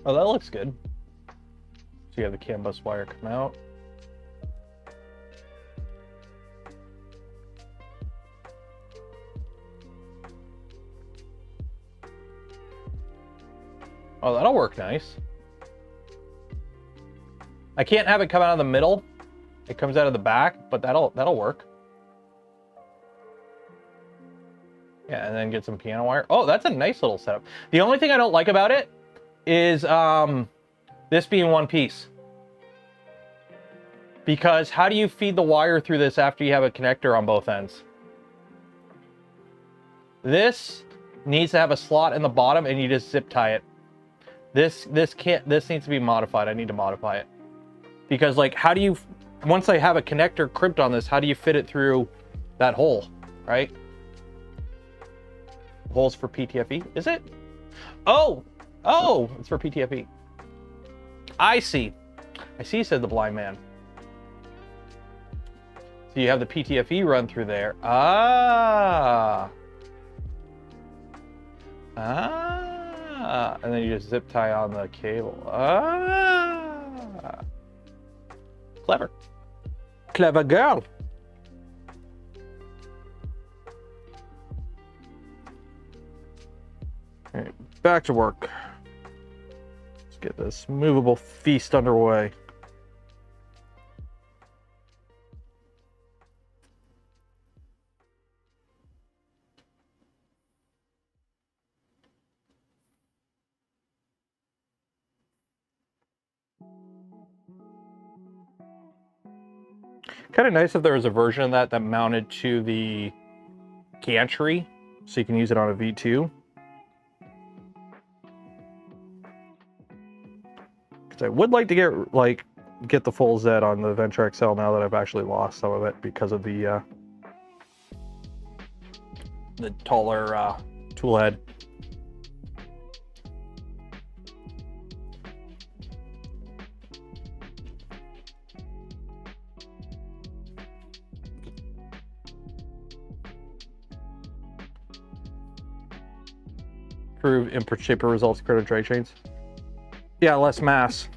Oh, that looks good. So you have the CAN bus wire come out. Oh, that'll work nice. I can't have it come out of the middle. It comes out of the back, but that'll work. Yeah, and then get some piano wire. Oh, that's a nice little setup. The only thing I don't like about it is this being one piece. Because how do you feed the wire through this after you have a connector on both ends? This needs to have a slot in the bottom and you just zip tie it. This needs to be modified. I need to modify it. Because like, how do you, once I have a connector crimped on this, how do you fit it through that hole, right? Holes for PTFE, is it? Oh, it's for PTFE. I see, said the blind man. So you have the PTFE run through there. And then you just zip tie on the cable. Clever. Clever girl. All right, back to work. Let's get this movable feast underway. Kind of nice if there was a version of that mounted to the gantry, so you can use it on a V2. Because I would like to get the full Z on the Venture XL now that I've actually lost some of it because of the taller tool head. Improve input shaper results credit drag chains. Yeah, less mass.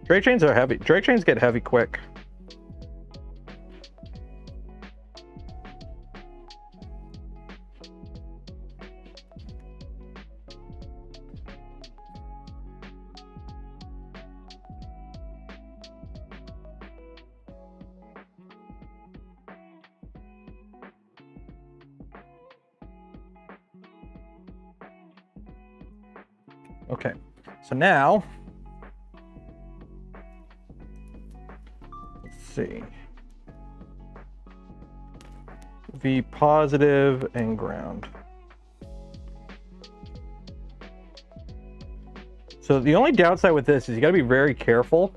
Drag chains are heavy. Drag chains get heavy quick. Okay, so now, let's see, V positive and ground. So the only downside with this is you got to be very careful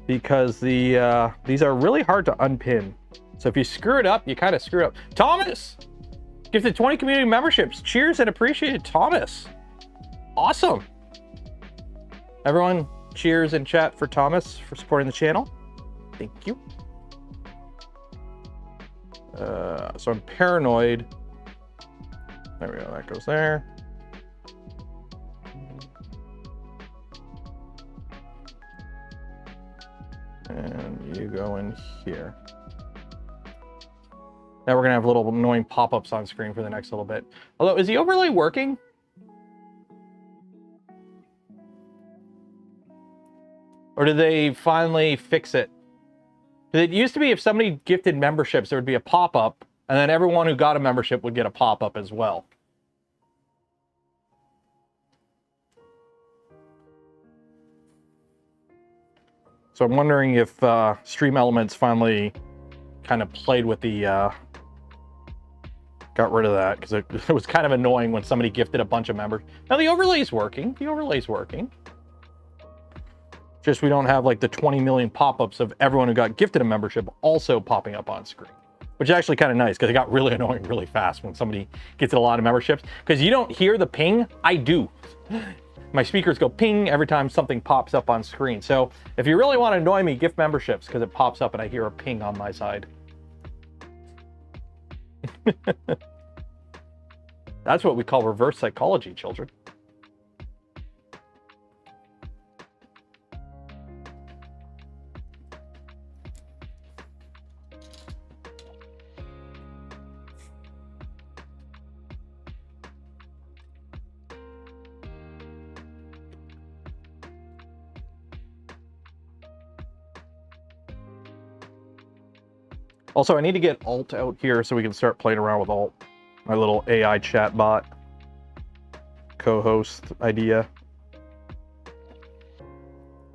because these are really hard to unpin. So if you screw it up, you kind of screw it up. Thomas gifted 20 community memberships. Cheers and appreciated, Thomas. Awesome. Everyone, cheers in chat for Thomas for supporting the channel. Thank you. So I'm paranoid. There we go, that goes there. And you go in here. Now we're gonna have little annoying pop-ups on screen for the next little bit. Although, is the overlay working? Or did they finally fix it? It used to be if somebody gifted memberships, there would be a pop-up, and then everyone who got a membership would get a pop-up as well. So I'm wondering if Stream Elements finally kind of played with the, got rid of that, because it was kind of annoying when somebody gifted a bunch of members. Now the overlay's working, Just we don't have like the 20 million pop-ups of everyone who got gifted a membership also popping up on screen, which is actually kind of nice because it got really annoying really fast when somebody gets a lot of memberships because you don't hear the ping. I do. My speakers go ping every time something pops up on screen. So if you really want to annoy me, gift memberships because it pops up and I hear a ping on my side. That's what we call reverse psychology, children. Also, I need to get Alt out here so we can start playing around with Alt. My little AI chatbot co-host idea.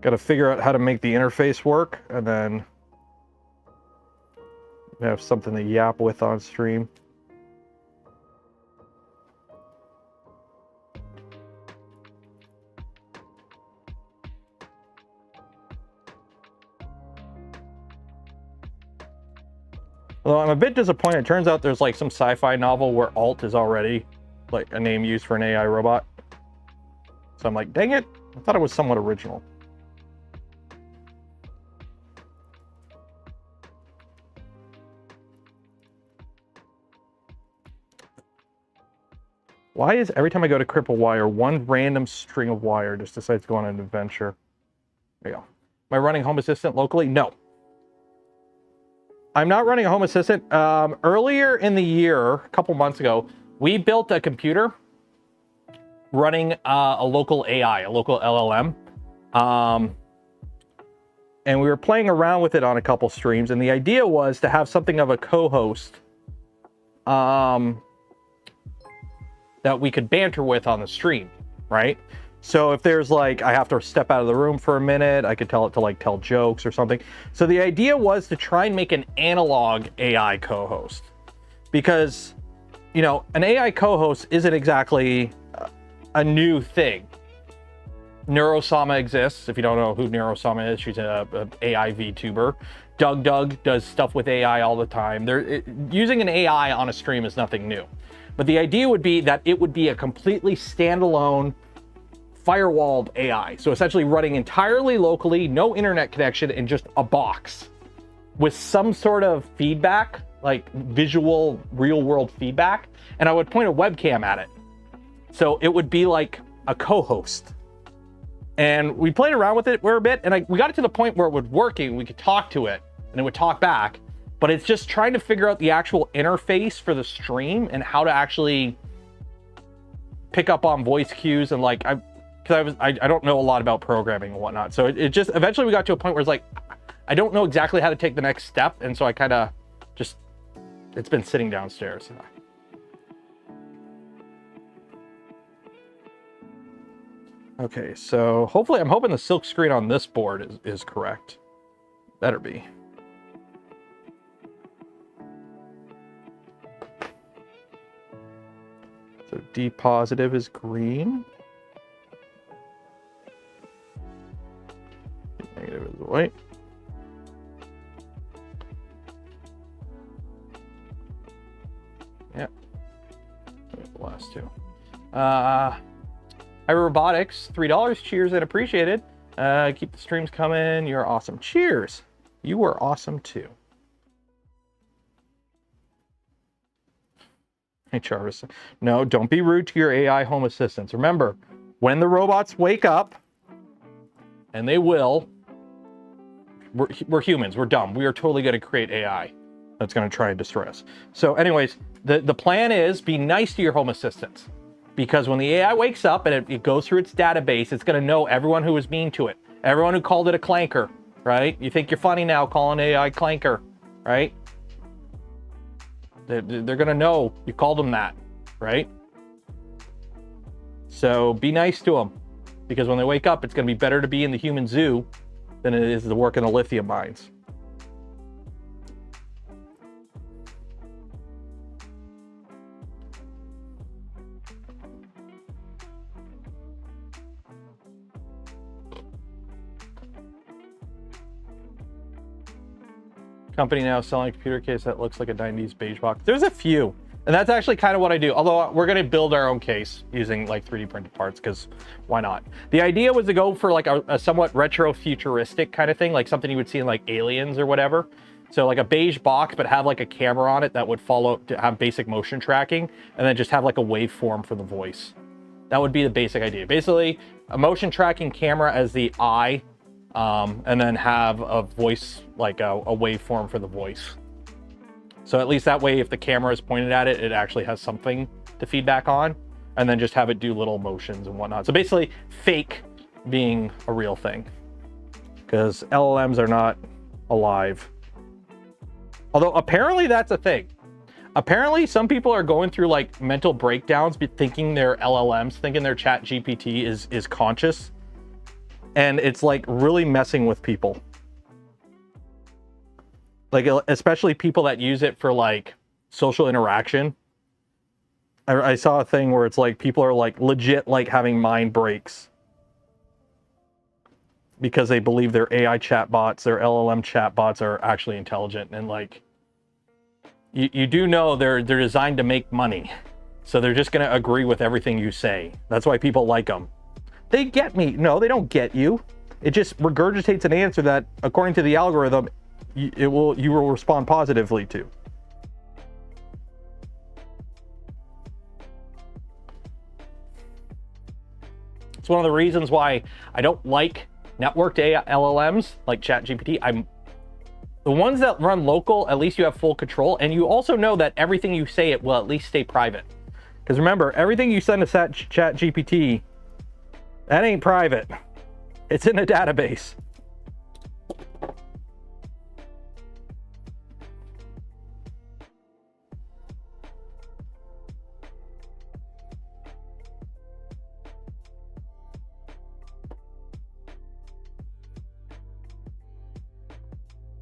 Got to figure out how to make the interface work and then have something to yap with on stream. Although I'm a bit disappointed. It turns out there's like some sci-fi novel where Alt is already like a name used for an AI robot. So I'm like, dang it, I thought it was somewhat original. Why is every time I go to cripple wire, one random string of wire just decides to go on an adventure? There you go. Am I running Home Assistant locally? No. I'm not running a Home Assistant. Earlier in the year, a couple months ago, we built a computer running a local AI, a local LLM. And we were playing around with it on a couple streams. And the idea was to have something of a co-host that we could banter with on the stream, right? So if there's like, I have to step out of the room for a minute, I could tell it to like tell jokes or something. So the idea was to try and make an analog AI co-host because, you know, an AI co-host isn't exactly a new thing. Neurosama exists. If you don't know who Neurosama is, she's an AI VTuber. Doug does stuff with AI all the time. Using an AI on a stream is nothing new. But the idea would be that it would be a completely standalone firewalled AI. So essentially running entirely locally, no internet connection, and just a box with some sort of feedback, like visual, real world feedback. And I would point a webcam at it. So it would be like a co-host. And we played around with it for a bit, and we got it to the point where it would working. We could talk to it, and it would talk back. But it's just trying to figure out the actual interface for the stream and how to actually pick up on voice cues and like I don't know a lot about programming and whatnot. So it just eventually we got to a point where it's like I don't know exactly how to take the next step, and so I kind of just it's been sitting downstairs. Okay, so hopefully I'm hoping the silk screen on this board is correct. Better be. So D positive is green. negative is white. Yeah. The last two. Hi Robotics, $3. Cheers and appreciated. Keep the streams coming. You're awesome. Cheers. You were awesome too. Hey, Jarvis. No, don't be rude to your AI home assistants. Remember, when the robots wake up, and they will, we're humans. We're dumb. We are totally going to create AI that's going to try and destroy us. So anyways, the plan is be nice to your home assistants. Because when the AI wakes up and it goes through its database, it's going to know everyone who was mean to it. Everyone who called it a clanker, right? You think you're funny now calling AI clanker, right? They're going to know you called them that, right? So be nice to them. Because when they wake up, it's going to be better to be in the human zoo than it is to work in the lithium mines. Company now selling a computer case that looks like a 90s beige box. There's a few, and that's actually kind of what I do. Although we're going to build our own case using like 3D printed parts, because why not? The idea was to go for like a somewhat retro futuristic kind of thing, like something you would see in like Aliens or whatever. So like a beige box, but have like a camera on it that would follow to have basic motion tracking, and then just have like a waveform for the voice. That would be the basic idea. Basically, a motion tracking camera as the eye. And then have a voice, like a waveform for the voice. So at least that way, if the camera is pointed at it, it actually has something to feedback on, and then just have it do little motions and whatnot. So basically fake being a real thing, because LLMs are not alive. Although apparently that's a thing. Apparently some people are going through like mental breakdowns, thinking their LLMs, thinking their chat GPT is conscious. And it's like really messing with people. Like, especially people that use it for like social interaction. I saw a thing where it's like people are like legit like having mind breaks because they believe their AI chatbots, their LLM chatbots are actually intelligent. And like, you do know they're designed to make money. So they're just going to agree with everything you say. That's why people like them. They get me. No, they don't get you. It just regurgitates an answer that, according to the algorithm, you will respond positively to. It's one of the reasons why I don't like networked AI LLMs like ChatGPT. The ones that run local, at least you have full control, and you also know that everything you say it will at least stay private. Because remember, everything you send to ChatGPT, that ain't private. It's in a database.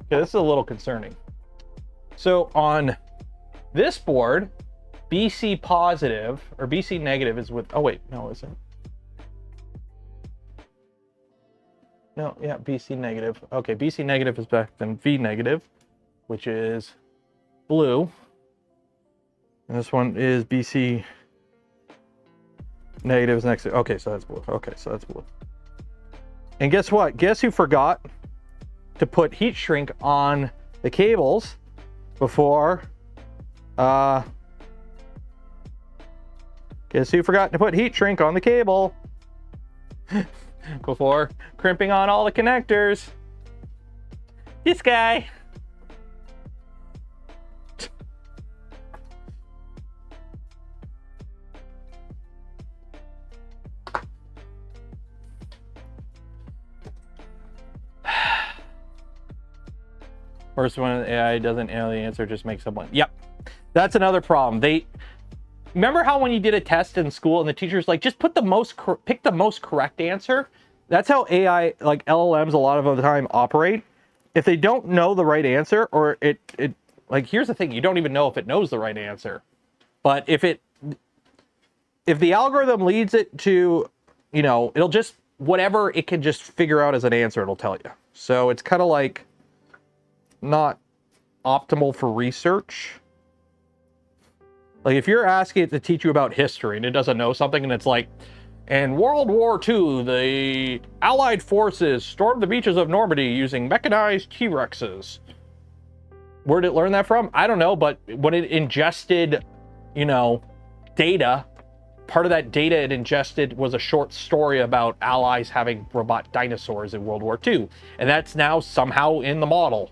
Okay, this is a little concerning. So on this board, BC positive or BC negative is with, oh wait, no, is it? No, yeah, BC negative. Okay, BC negative is back then V negative, which is blue. And this one is BC negative is next to, okay, so that's blue. Okay, so that's blue. And guess what? Guess who forgot to put heat shrink on the cables before, guess who forgot to put heat shrink on the cable before crimping on all the connectors? This guy. First one, AI doesn't know the answer, just make someone. Yep, that's another problem. Remember how when you did a test in school and the teacher's like, just put pick the most correct answer? That's how AI, like LLMs, a lot of the time operate. If they don't know the right answer, or it like, here's the thing, you don't even know if it knows the right answer. But if the algorithm leads it to, it'll just, whatever it can just figure out as an answer, it'll tell you. So it's kind of like not optimal for research. Like if you're asking it to teach you about history and it doesn't know something and it's like, in World War II, the Allied forces stormed the beaches of Normandy using mechanized T-Rexes. Where did it learn that from? I don't know, but when it ingested, you know, data, part of that data it ingested was a short story about allies having robot dinosaurs in World War II. And that's now somehow in the model.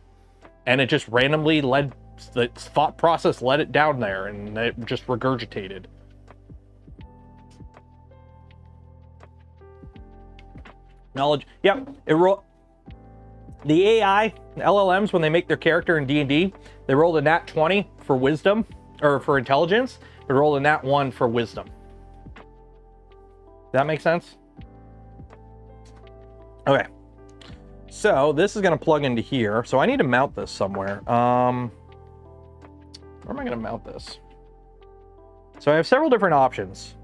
And it just randomly led, the thought process led it down there and it just regurgitated. Knowledge, yep. The AI, LLMs, when they make their character in D&D, they rolled a nat 20 for wisdom, or for intelligence, but rolled a nat 1 for wisdom. That make sense? Okay. So this is going to plug into here. So I need to mount this somewhere. Where am I going to mount this? So I have several different options.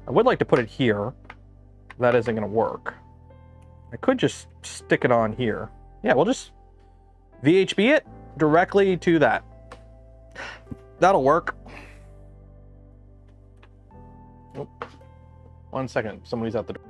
I would like to put it here. That isn't going to work. I could just stick it on here. Yeah, we'll just VHB it directly to that. That'll work. Oh, 1 second. Somebody's at the door.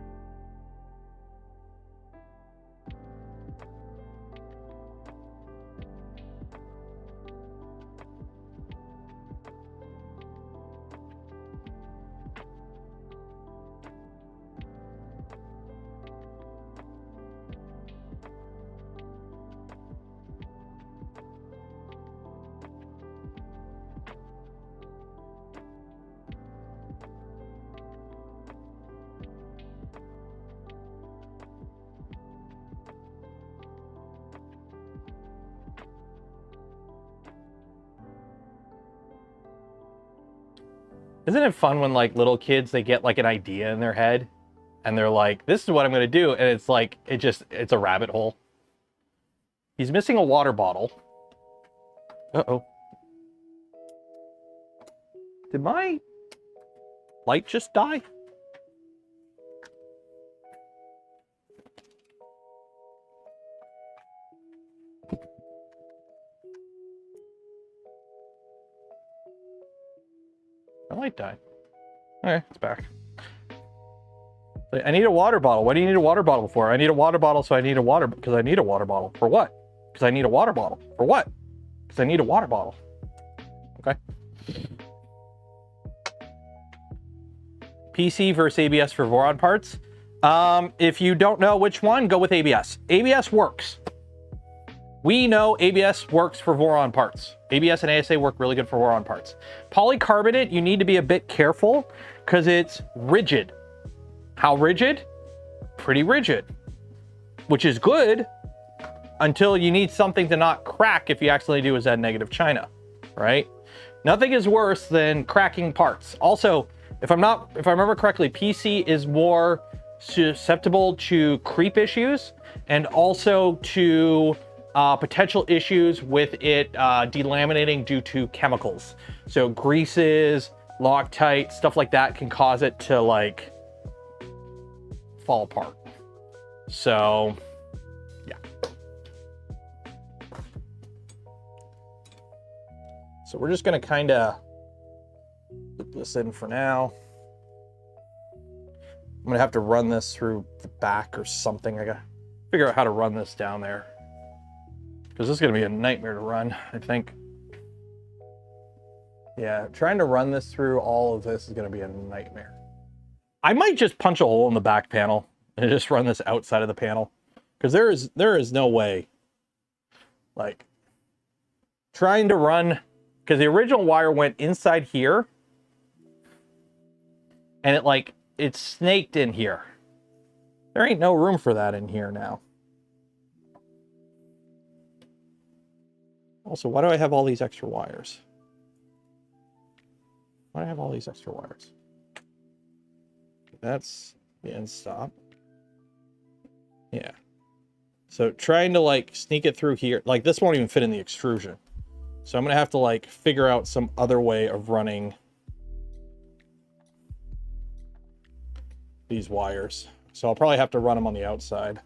Isn't it fun when like little kids, they get like an idea in their head and they're like, this is what I'm going to do. And it's like, it's a rabbit hole. He's missing a water bottle. Uh-oh. Did my light just die? My light died. Okay, it's back. I need a water bottle. What do you need a water bottle for? I need a water bottle, so I need a water, because I need a water bottle. For what? Because I need a water bottle. For what? Because I need a water bottle. Okay. PC versus ABS for Voron parts. If you don't know which one, go with ABS. ABS works. We know ABS works for Voron parts. ABS and ASA work really good for Voron parts. Polycarbonate, you need to be a bit careful because it's rigid. How rigid? Pretty rigid, which is good until you need something to not crack if you accidentally do a Z negative China, right? Nothing is worse than cracking parts. Also, if I remember correctly, PC is more susceptible to creep issues and also to potential issues with it delaminating due to chemicals. So greases, Loctite, stuff like that can cause it to like fall apart. So yeah. So we're just gonna kind of put this in for now. I'm gonna have to run this through the back or something. I gotta figure out how to run this down there, because this is going to be a nightmare to run, I think. Yeah, trying to run this through all of this is going to be a nightmare. I might just punch a hole in the back panel and just run this outside of the panel, because there is no way. Like, trying to run, because the original wire went inside here, and it snaked in here. There ain't no room for that in here now. Also, why do I have all these extra wires? Why do I have all these extra wires? That's the end stop. Yeah. So trying to like sneak it through here, like this won't even fit in the extrusion. So I'm gonna have to like figure out some other way of running these wires. So I'll probably have to run them on the outside.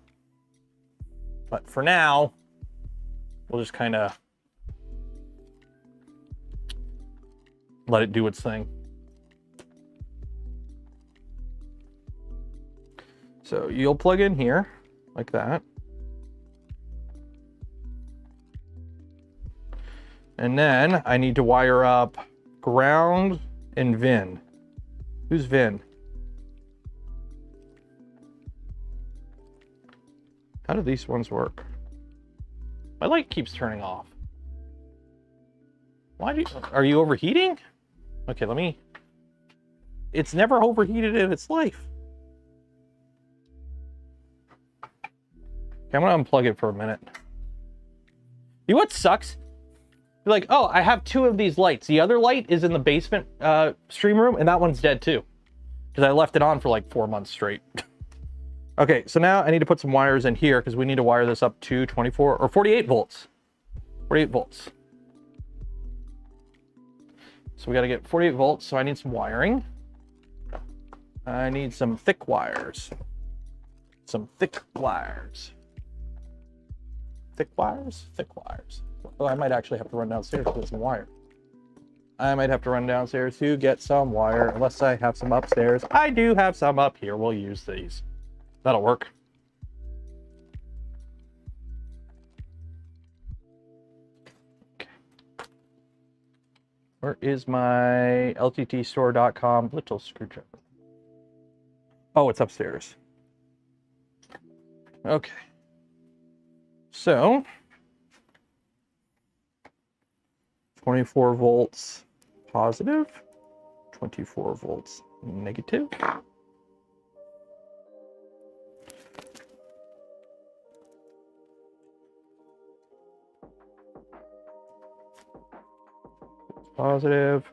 But for now, we'll just kind of let it do its thing. So you'll plug in here like that. And then I need to wire up ground and Vin. Who's Vin? How do these ones work? My light keeps turning off. Why do you, are you overheating? Okay, let me, it's never overheated in its life. Okay, I'm gonna unplug it for a minute. You know what sucks? You're like, oh, I have 2 of these lights. The other light is in the basement stream room, and that one's dead too. Because I left it on for like 4 months straight. Okay, so now I need to put some wires in here because we need to wire this up to 24 or 48 volts. 48 volts. So we got to get 48 volts, so I need some wiring. I need some thick wires. Some thick wires. Thick wires? Thick wires. Oh, I might actually have to run downstairs to get some wire. I might have to run downstairs to get some wire, unless I have some upstairs. I do have some up here. We'll use these. That'll work. Okay. Where is my lttstore.com little screwdriver? Oh, it's upstairs. Okay. So 24 volts positive, 24 volts negative. Positive.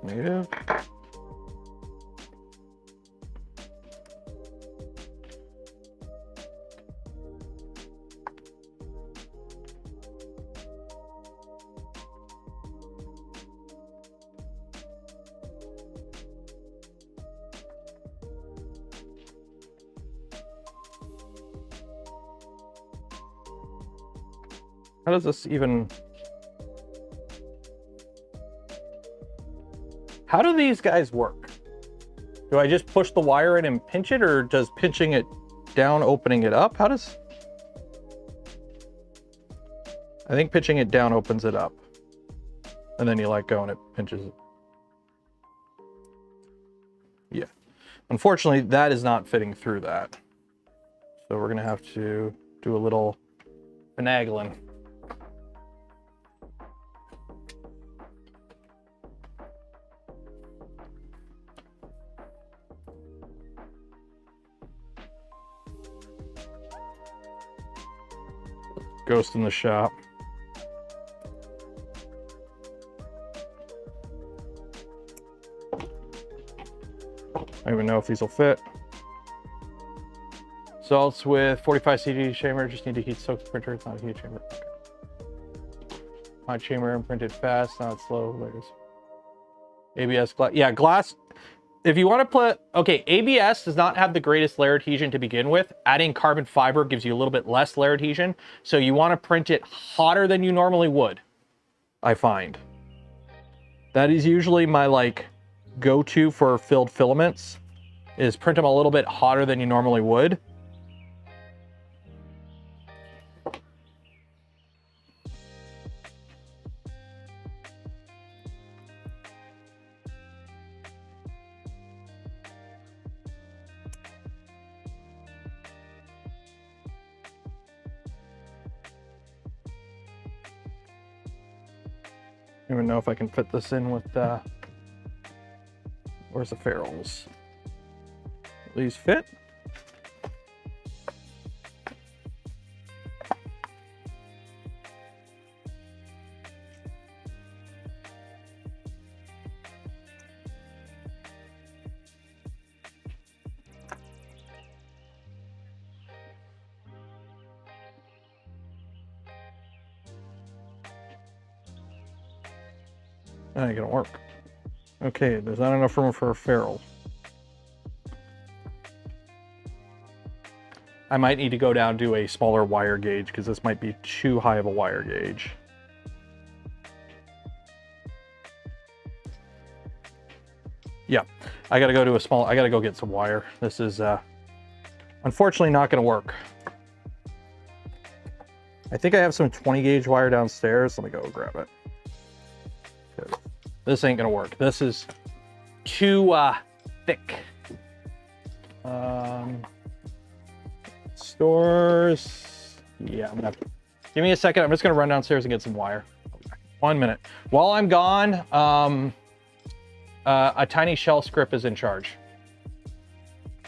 Negative. How does this even... How do these guys work? Do I just push the wire in and pinch it, or does pinching it down opening it up? How does... I think pinching it down opens it up. And then you let go and it pinches it. Yeah. Unfortunately, that is not fitting through that. So we're gonna have to do a little finagling. Ghost in the shop. I don't even know if these will fit. Salts with 45 CD chamber, just need to heat soak the printer, it's not a heat chamber. Okay. Hot chamber and printed fast, not slow layers. ABS glass, yeah, glass. If you want to put, okay, ABS does not have the greatest layer adhesion to begin with. Adding carbon fiber gives you a little bit less layer adhesion. So you want to print it hotter than you normally would, I find. That is usually my like go-to for filled filaments, is print them a little bit hotter than you normally would. I don't even know if I can fit this in with where's the ferrules? These fit? That ain't gonna work. Okay, there's not enough room for a ferrule. I might need to go down to a smaller wire gauge because this might be too high of a wire gauge. Yeah, I gotta go to I gotta go get some wire. This is unfortunately not gonna work. I think I have some 20 gauge wire downstairs. Let me go grab it. This ain't gonna work. This is too thick. Stores. Yeah, I'm gonna have to, give me a second. I'm just gonna run downstairs and get some wire. 1 minute. While I'm gone, a tiny shell script is in charge.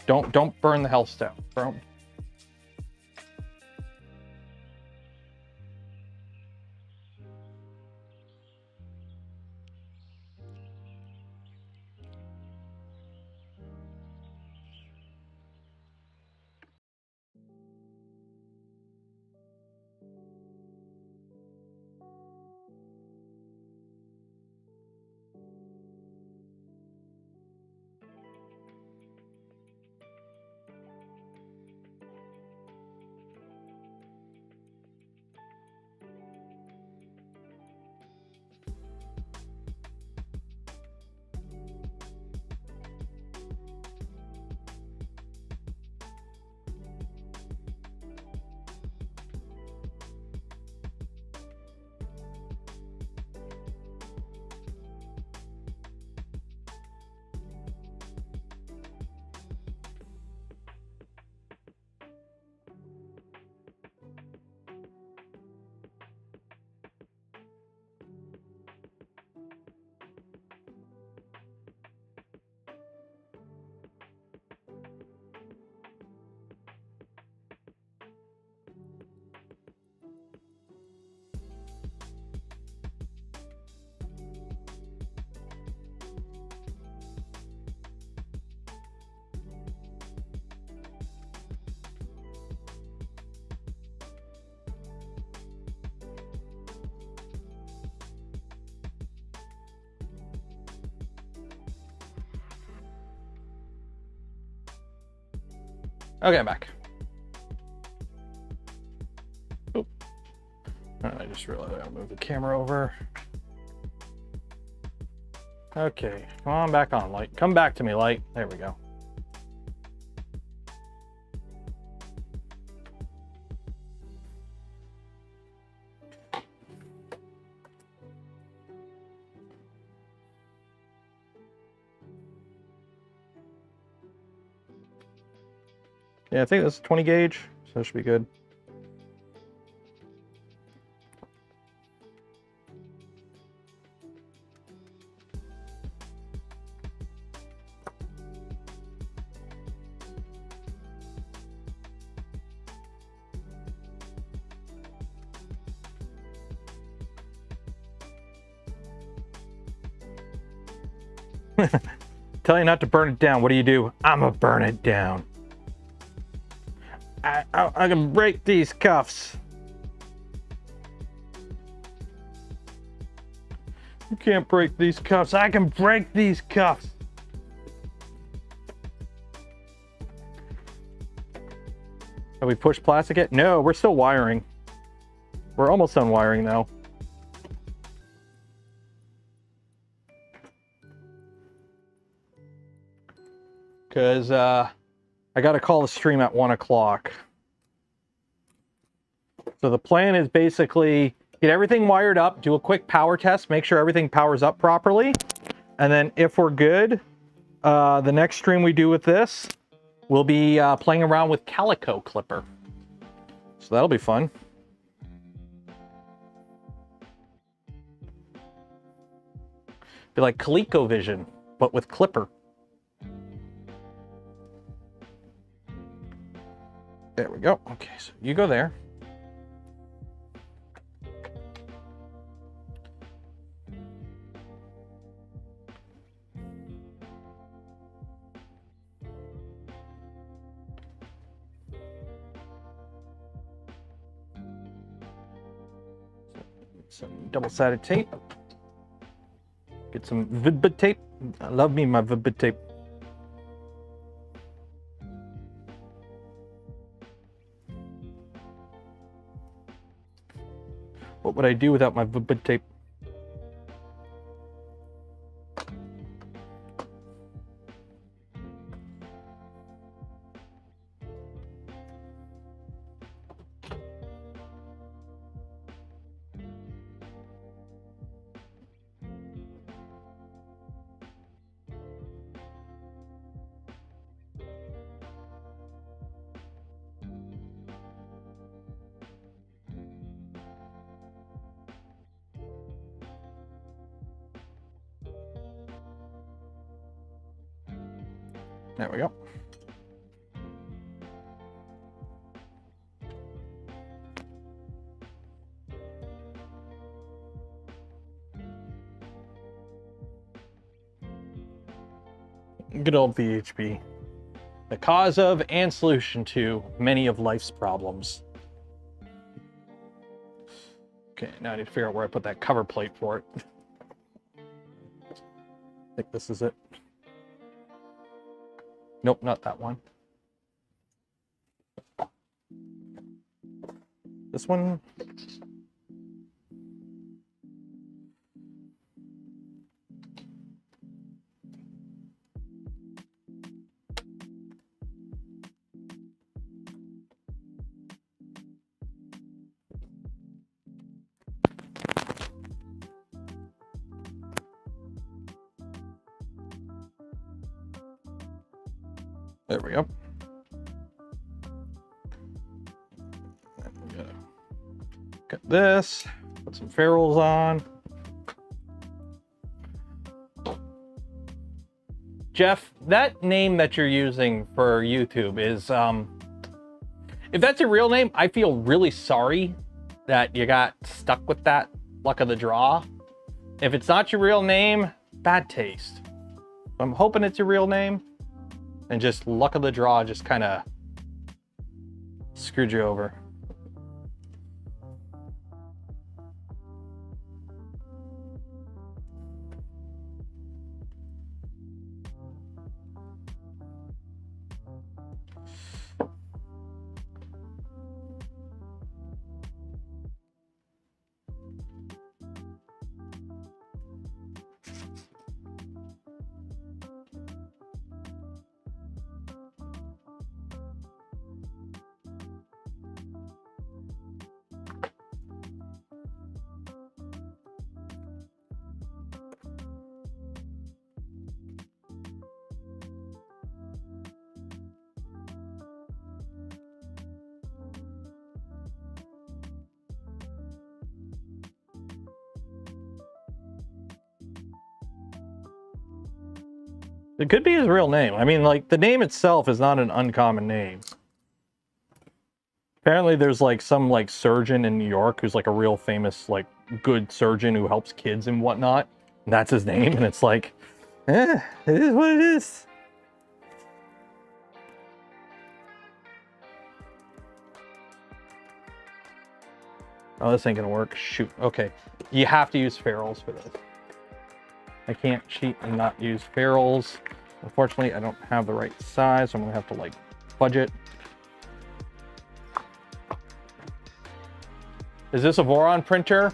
Don't burn the health stone. Okay, I'm back. Oop. I just realized I gotta move the camera over. Okay, come on back on, light. Come back to me, light. There we go. Yeah, I think this is 20 gauge, so that should be good. Tell you not to burn it down. What do? I'ma burn it down. I can break these cuffs. You can't break these cuffs. I can break these cuffs. Have we pushed plastic yet? No, we're still wiring. We're almost done wiring though. Because I got to call the stream at 1 o'clock. So the plan is basically get everything wired up, do a quick power test, make sure everything powers up properly. And then if we're good, the next stream we do with this, we'll be playing around with Calico Clipper. So that'll be fun. Be like ColecoVision, but with Clipper. There we go. Okay, so you go there. Some double-sided tape. Get some VB tape. I love me my VB tape. What would I do without my VB tape? There we go. Good old VHP. The cause of and solution to many of life's problems. Okay, now I need to figure out where I put that cover plate for it. I think this is it. Nope, not that one. This one. There we go. I'm gonna cut this, put some ferrules on. Jeff, that name that you're using for YouTube is, if that's your real name, I feel really sorry that you got stuck with that luck of the draw. If it's not your real name, bad taste. I'm hoping it's your real name. And just luck of the draw just kind of screwed you over. It could be his real name. I mean, like, the name itself is not an uncommon name. Apparently there's like some like surgeon in New York who's like a real famous, like, good surgeon who helps kids and whatnot. And that's his name, and it's like, it is what it is. Oh, this ain't gonna work. Shoot. Okay. You have to use ferrules for this. I can't cheat and not use ferrules. Unfortunately, I don't have the right size, so I'm gonna have to like fudge it. Is this a Voron printer?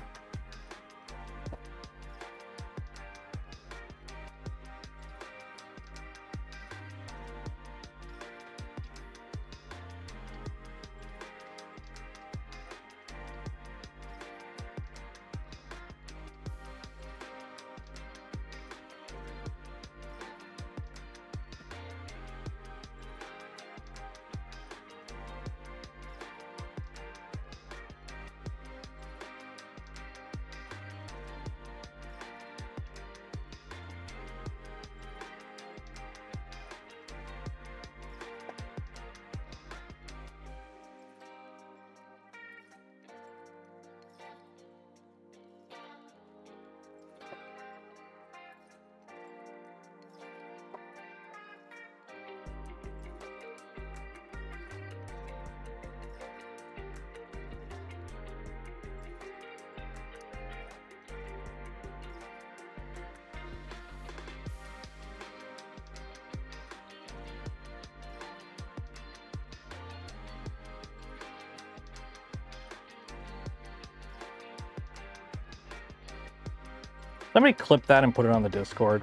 Let me clip that and put it on the Discord.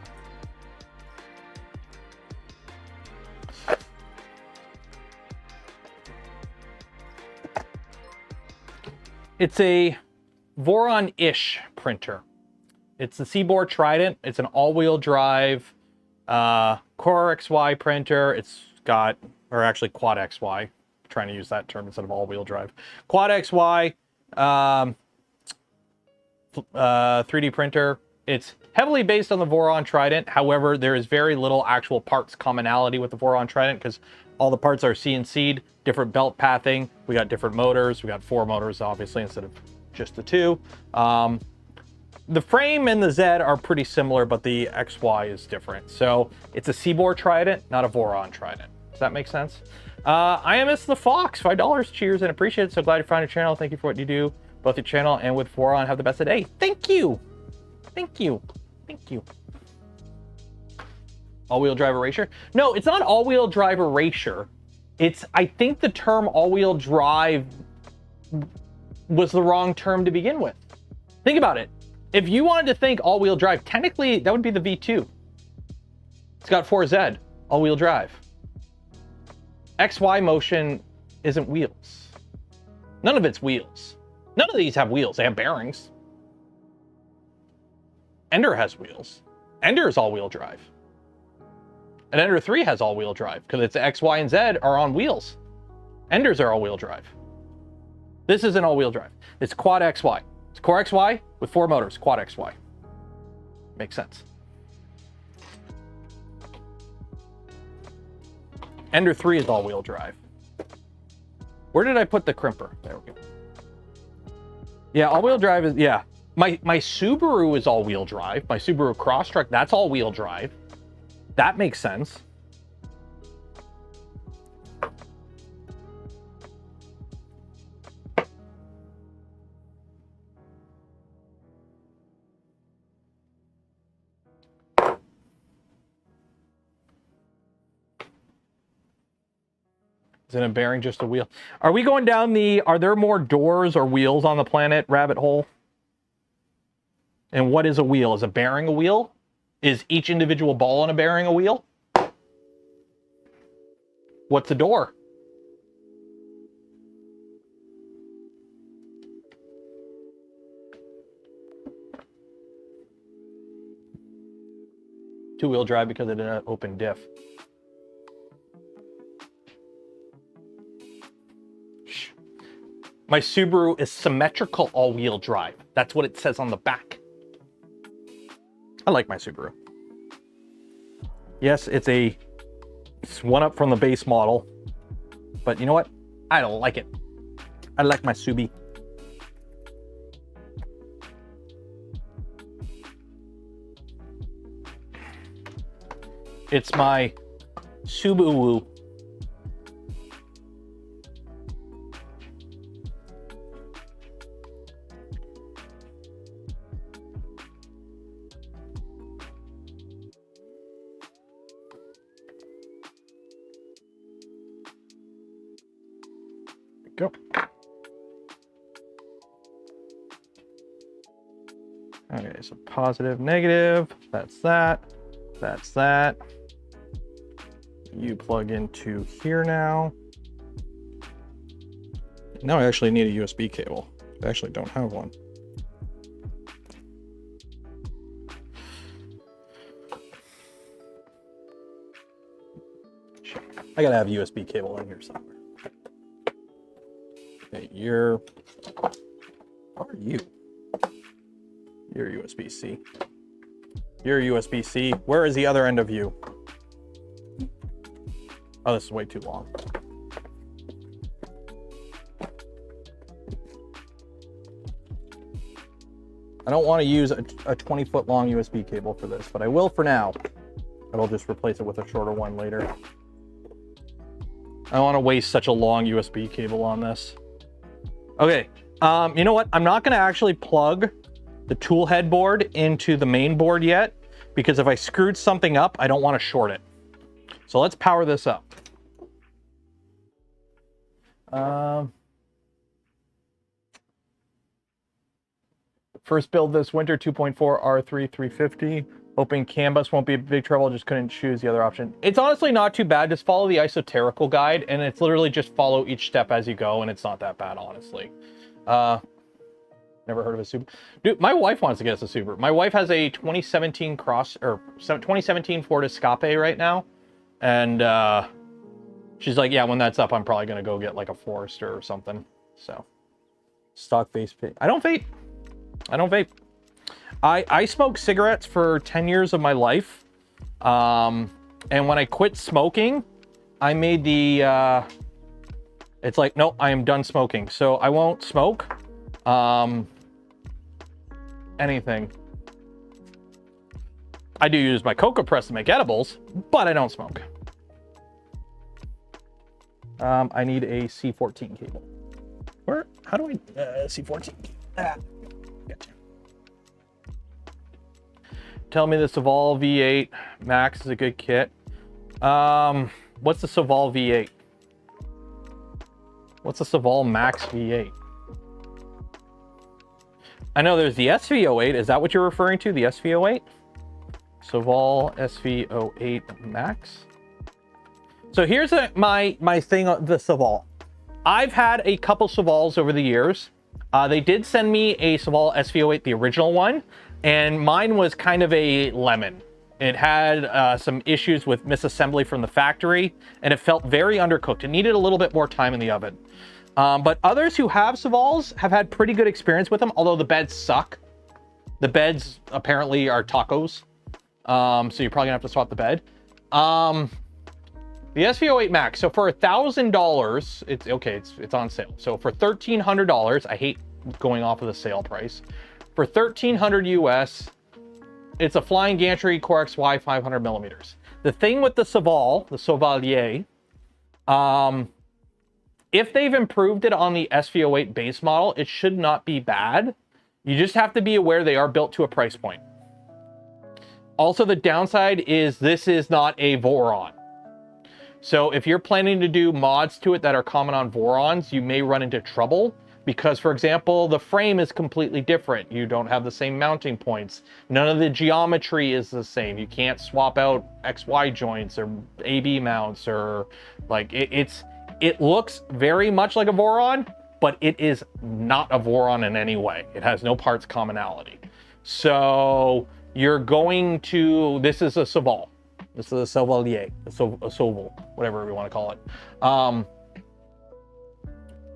It's a Voron-ish printer. It's the Seaboard Trident. It's an all-wheel drive Core XY printer. It's got, or actually Quad XY. I'm trying to use that term instead of all-wheel drive. Quad XY 3D printer. It's heavily based on the Voron Trident. However, there is very little actual parts commonality with the Voron Trident because all the parts are CNC'd, different belt pathing. We got different motors. We got 4 motors, obviously, instead of just the 2. The frame and the Z are pretty similar, but the XY is different. So it's a Seaboard Trident, not a Voron Trident. Does that make sense? IMS the Fox, $5. Cheers and appreciate it. So glad you found your channel. Thank you for what you do, both your channel and with Voron. Have the best of the day. Thank you. Thank you. Thank you. All-wheel drive erasure? No, it's not all-wheel drive erasure. It's, I think the term all-wheel drive was the wrong term to begin with. Think about it. If you wanted to think all-wheel drive, technically that would be the V2. It's got 4Z, all-wheel drive. XY motion isn't wheels. None of it's wheels. None of these have wheels. They have bearings. Ender has wheels. Ender is all-wheel drive. And Ender 3 has all-wheel drive because its X, Y, and Z are on wheels. Enders are all-wheel drive. This is an all-wheel drive. It's Quad XY. It's Core XY with 4 motors, Quad XY. Makes sense. Ender 3 is all-wheel drive. Where did I put the crimper? There we go. Yeah, all-wheel drive is, yeah. My Subaru is all-wheel drive. My Subaru Crosstrek, that's all-wheel drive. That makes sense. Isn't a bearing just a wheel? Are we going down the, are there more doors or wheels on the planet rabbit hole? And what is a wheel? Is a bearing a wheel? Is each individual ball on a bearing a wheel? What's a door? Two-wheel drive because it did an open diff. My Subaru is symmetrical all-wheel drive. That's what it says on the back. I like my Subaru. Yes, it's one up from the base model, but you know what? I don't like it. I like my Subi. It's my Subaru. Go. Okay, so positive, negative, that's that, that's that. You plug into here now. Now I actually need a USB cable. I actually don't have one. I gotta have a USB cable in here somewhere. Okay, what are you? You're USB-C. You're USB-C. Where is the other end of you? Oh, this is way too long. I don't want to use a 20-foot long USB cable for this, but I will for now. And I'll just replace it with a shorter one later. I don't want to waste such a long USB cable on this. Okay, you know what? I'm not going to actually plug the tool head board into the main board yet, because if I screwed something up, I don't want to short it. So let's power this up. First build this winter, 2.4 R3 350. Hoping CAN bus won't be a big trouble, just couldn't choose the other option. It's honestly not too bad. Just follow the esoterical guide, and it's literally just follow each step as you go, and it's not that bad, honestly. Never heard of a Subaru. Dude, my wife wants to get us a Subaru. My wife has a 2017 2017 Ford Escape right now, and she's like, yeah, when that's up, I'm probably gonna go get like a Forester or something. So, stock face paint. I don't vape. I don't vape. I smoked cigarettes for 10 years of my life. And when I quit smoking, I made the, it's like, no, I am done smoking. So I won't smoke, anything. I do use my cocoa press to make edibles, but I don't smoke. I need a C14 cable. How do I, C14? Gotcha. Tell me the Saval V8 Max is a good kit. What's the Saval V8? What's the Saval Max V8? I know there's the SV08. Is that what you're referring to? The SV08? Saval SV08 Max? So here's my thing on the Saval. I've had a couple Savals over the years. They did send me a Saval SV08, the original one. And mine was kind of a lemon. It had some issues with misassembly from the factory, and it felt very undercooked. It needed a little bit more time in the oven. But others who have Savals have had pretty good experience with them, although the beds suck. The beds apparently are tacos, so you're probably gonna have to swap the bed. The SV08 Max, so for $1,000, it's okay, it's on sale. So for $1,300, I hate going off of the sale price. For $1,300 US, it's a flying gantry Core XY 500 millimeters. The thing with the Saval, the Sauvalier, if they've improved it on the SV08 base model, it should not be bad. You just have to be aware they are built to a price point. Also, the downside is this is not a Voron. So if you're planning to do mods to it that are common on Vorons, you may run into trouble. Because, for example, the frame is completely different. You don't have the same mounting points. None of the geometry is the same. You can't swap out XY joints or AB mounts or like it looks very much like a Voron, but it is not a Voron in any way. It has no parts commonality. So you're going to, this is a Saval. This is a Sauvalier, a Sauval, whatever we want to call it.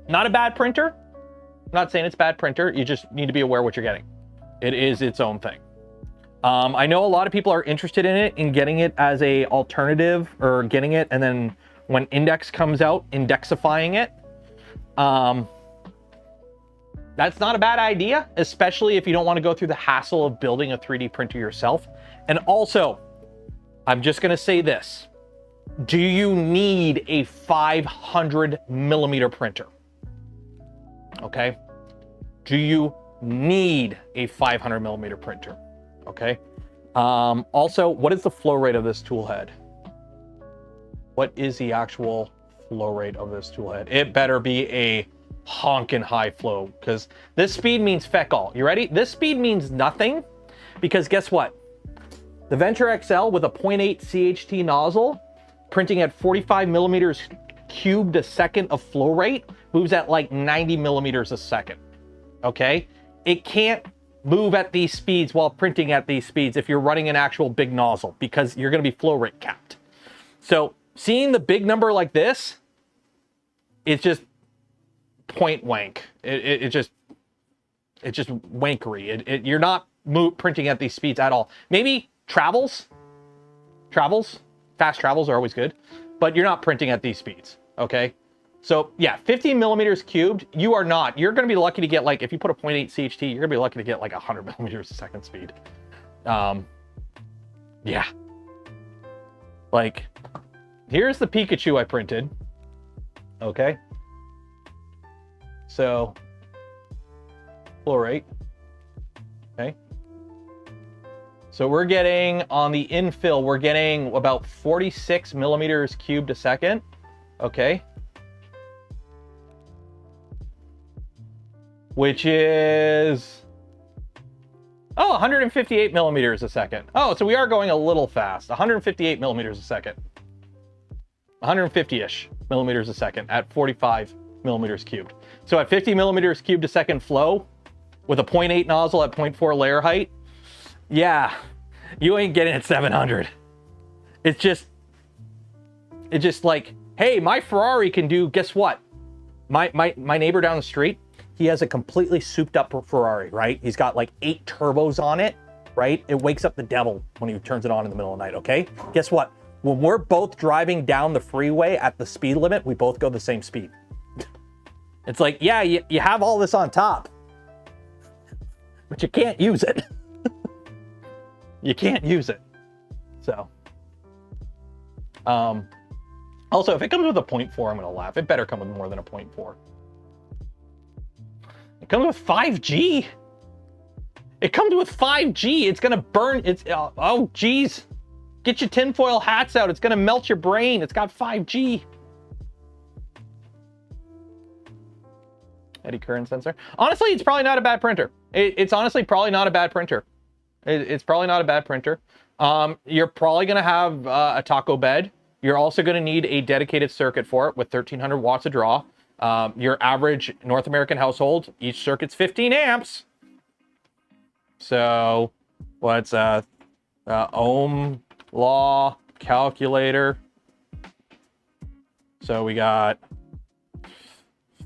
Not a bad printer. I'm not saying it's bad printer. You just need to be aware what you're getting. It is its own thing. I know a lot of people are interested in it, in getting it as a alternative, or getting it and then when Index comes out, indexifying it. That's not a bad idea, especially if you don't want to go through the hassle of building a 3D printer yourself. And also, I'm just going to say this. Do you need a 500 millimeter printer? Okay. Do you need a 500 millimeter printer? Okay. Also, what is the flow rate of this tool head? What is the actual flow rate of this tool head? It better be a honkin' high flow, because this speed means feck all. You ready? This speed means nothing, because guess what? The Venture XL with a 0.8 CHT nozzle, printing at 45 millimeters cubed a second of flow rate, moves at like 90 millimeters a second. Okay, it can't move at these speeds while printing at these speeds if you're running an actual big nozzle, because you're going to be flow rate capped. So seeing the big number like this, it's just point wank. It's just wankery. You're not printing at these speeds at all. Maybe fast travels are always good, but you're not printing at these speeds. Okay, so yeah, 15 millimeters cubed, you are not. You're going to be lucky to get, like, if you put a 0.8 CHT, you're going to be lucky to get like 100 millimeters a second speed. Yeah. Like, here's the Pikachu I printed. Okay. So, flow rate. Okay. So we're getting, on the infill, we're getting about 46 millimeters cubed a second. Okay. Which is Oh, 158 millimeters a second. Oh, so we are going a little fast. 158 millimeters a second. 150-ish millimeters a second at 45 millimeters cubed. So at 50 millimeters cubed a second flow with a 0.8 nozzle at 0.4 layer height, yeah, you ain't getting at 700. It's just like, hey, my Ferrari can do, guess what? My neighbor down the street, he has a completely souped up Ferrari, right? He's got like 8 turbos on it, right? It wakes up the devil when he turns it on in the middle of the night, okay? Guess what? When we're both driving down the freeway at the speed limit, we both go the same speed. It's like, yeah, you have all this on top, but you can't use it. You can't use it. So, also, if it comes with a 0.4, I'm gonna laugh. It better come with more than a 0.4. It comes with 5G. It comes with 5G. It's gonna burn. It's oh geez. Get your tinfoil hats out. It's gonna melt your brain. It's got 5G. Eddy current sensor. Honestly, it's probably not a bad printer. It's honestly probably not a bad printer. It's probably not a bad printer. You're probably gonna have a taco bed. You're also gonna need a dedicated circuit for it with 1300 watts of draw. Your average North American household, each circuit's 15 amps. So what's ohm law calculator? So we got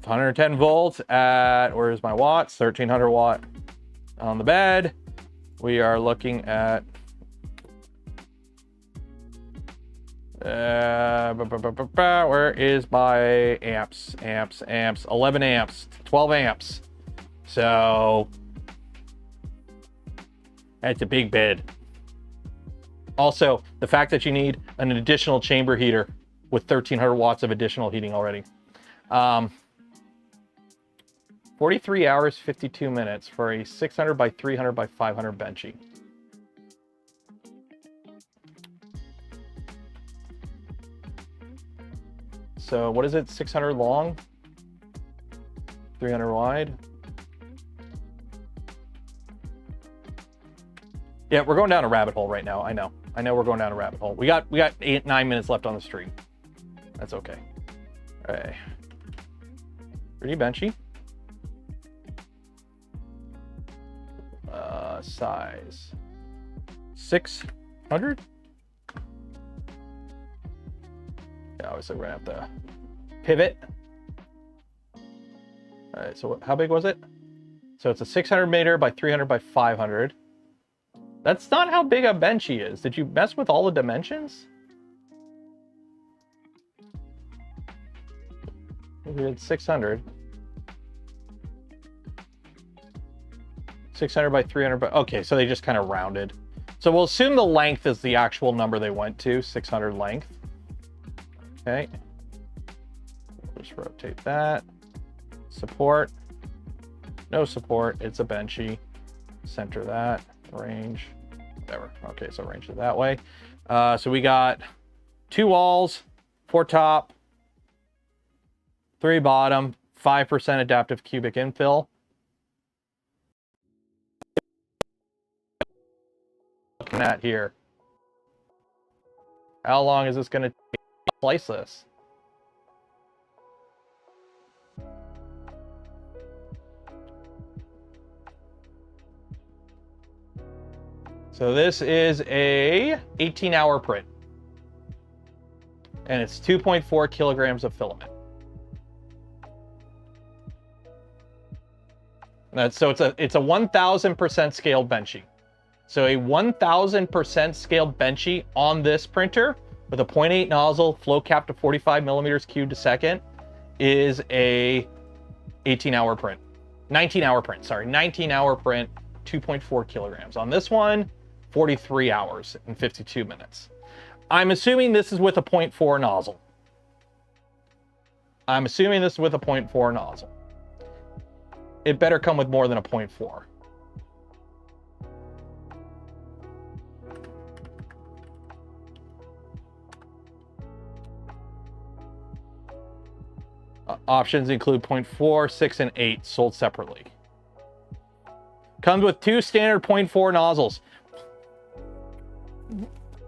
110 volts at, where's my watts? 1300 watt on the bed. We are looking at where is my amps? 11 amps, 12 amps. So that's a big bed. Also, the fact that you need an additional chamber heater with 1300 watts of additional heating already. 43 hours, 52 minutes for a 600 by 300 by 500 benchy. So what is it? 600 long, 300 wide. Yeah, we're going down a rabbit hole right now. I know we're going down a rabbit hole. We got 9 minutes left on the stream. That's okay. All right. Pretty benchy. Size 600. Yeah, obviously we're gonna have to pivot. All right, so how big was it? So it's a 600 meter by 300 by 500. That's not how big a benchy is. Did you mess with all the dimensions? We did 600. 600 by 300 by, okay, so they just kind of rounded. So we'll assume the length is the actual number they went to, 600 length. Okay. Just rotate that. Support. No support, it's a benchy. Center that, range, whatever. Okay, so range it that way. So we got 2 walls, 4 top, 3 bottom, 5% adaptive cubic infill. Looking at here. How long is this going to take to slice this? So this is a 18-hour print. And it's 2.4 kilograms of filament. So it's a 1000% scaled benchy. So a 1000% scaled benchy on this printer with a 0.8 nozzle, flow cap to 45 millimeters cubed a second is a 18-hour print. 19-hour print, sorry. 19-hour print, 2.4 kilograms. On this one, 43 hours and 52 minutes. I'm assuming this is with a 0.4 nozzle. I'm assuming this is with a 0.4 nozzle. It better come with more than a 0.4. Options include 0.4, 6, and 8 sold separately. Comes with 2 standard 0.4 nozzles.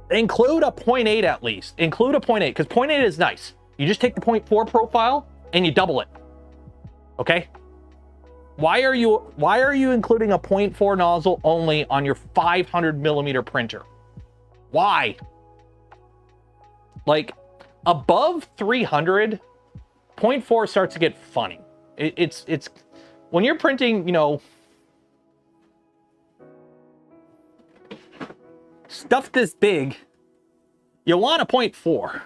Include a 0.8 at least. Include a 0.8, because 0.8 is nice. You just take the 0.4 profile and you double it. Okay? Why are you including a 0.4 nozzle only on your 500 millimeter printer? Why? Like, above 300, 0.4 starts to get funny. It's when you're printing, you know, stuff this big, you want a 0.4.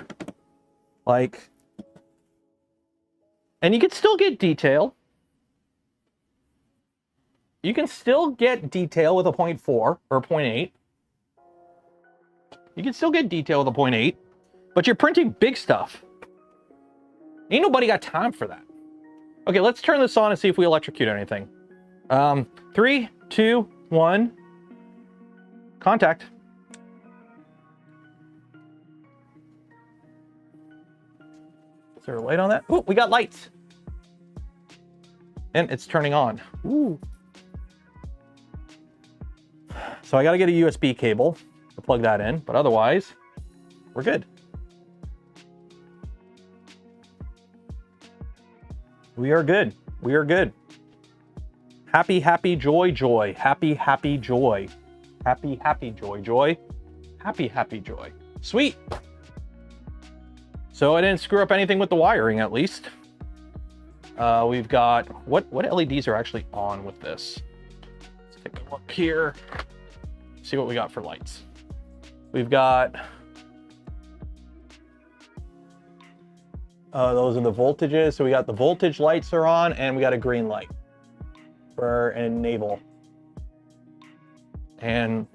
Like, and you can still get detail. You can still get detail with a 0.4 or a 0.8. You can still get detail with a 0.8, but you're printing big stuff. Ain't nobody got time for that. Okay, let's turn this on and see if we electrocute anything. 3, 2, 1. Contact. Is there a light on that? Ooh, we got lights. And it's turning on. Ooh. So I got to get a USB cable to plug that in, but otherwise, we're good. We are good. We are good. Happy, happy, joy, joy. Happy, happy, joy. Happy, happy, joy, joy. Happy, happy, joy. Sweet. So I didn't screw up anything with the wiring, at least. We've got, what LEDs are actually on with this? Let's take a look here. See what we got for lights. We've got, those are the voltages. So we got the voltage lights are on, and we got a green light for an enable. And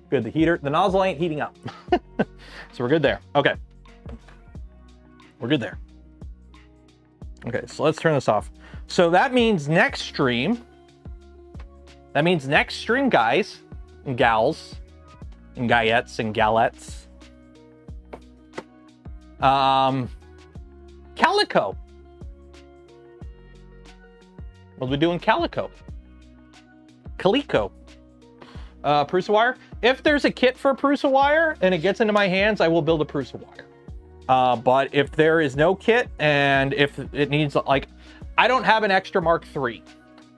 good, the nozzle ain't heating up. So we're good there. Okay. We're good there. Okay, so let's turn this off. So that means next stream, guys and gals and gayettes and galettes. Calico. We'll be doing Calico. Calico. Prusa wire. If there's a kit for Prusa wire and it gets into my hands, I will build a Prusa wire. But if there is no kit and if it needs, like, I don't have an extra Mark III.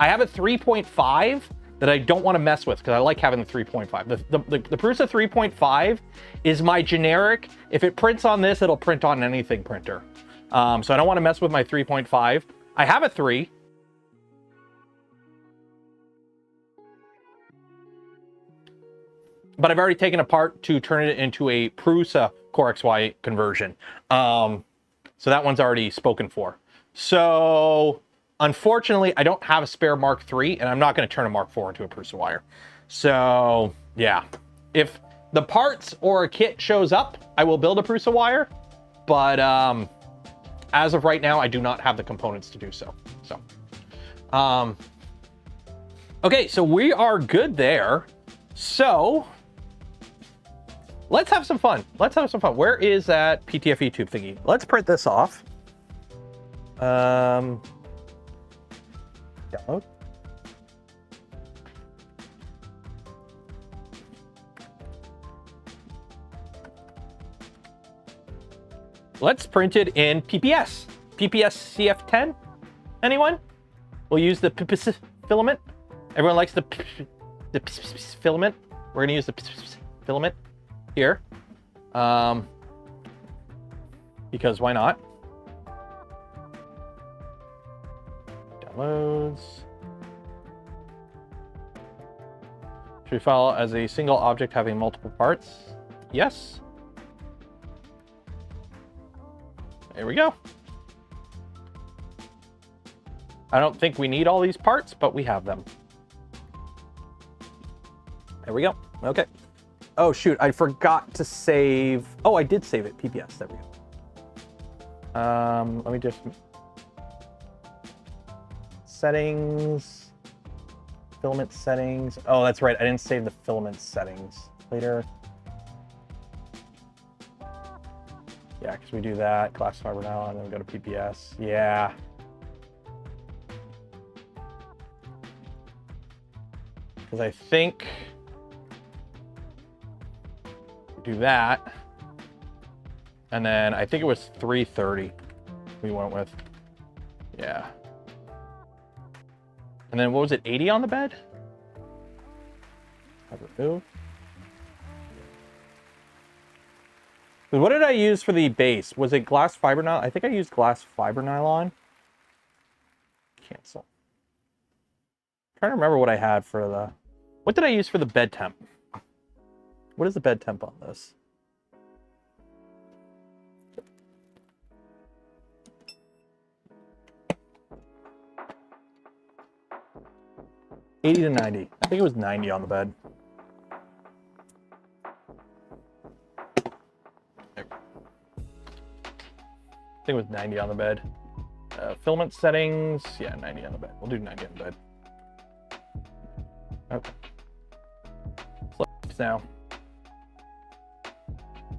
I have a 3.5 that I don't want to mess with because I like having the 3.5. The Prusa 3.5 is my generic. If it prints on this, it'll print on anything printer. So I don't want to mess with my 3.5. I have a 3. But I've already taken apart to turn it into a Prusa Core XY conversion. So that one's already spoken for. So unfortunately, I don't have a spare Mark III, and I'm not going to turn a Mark IV into a Prusa wire. So yeah, if the parts or a kit shows up, I will build a Prusa wire. But as of right now, I do not have the components to do so. Okay, so we are good there. So let's have some fun. Let's have some fun. Where is that PTFE tube thingy? Let's print this off. Download. Let's print it in PPS. PPS CF10. Anyone? We'll use the PPS filament. Everyone likes the filament. We're gonna use the filament here, because why not? Downloads. Should we file as a single object having multiple parts? Yes. There we go. I don't think we need all these parts, but we have them. There we go. Okay. Oh, shoot. I forgot to save. Oh, I did save it. PPS. There we go. Let me just. Settings. Filament settings. Oh, that's right. I didn't save the filament settings. Later. Yeah, because we do that. Glass fiber now, and then we go to PPS. Yeah. because I think do that. And then I think it was 330 we went with. Yeah. And then what was it, 80 on the bed? Have it moved. What did I use for the base? Was it glass fiber nylon? I think I used glass fiber nylon. Cancel. I'm trying to remember what I had for the... What did I use for the bed temp? What is the bed temp on this? $80 to $90. I think it was 90 on the bed. I think it was 90 on the bed. Filament settings, yeah, 90 on the bed. We'll do 90 on the bed. Okay. Now.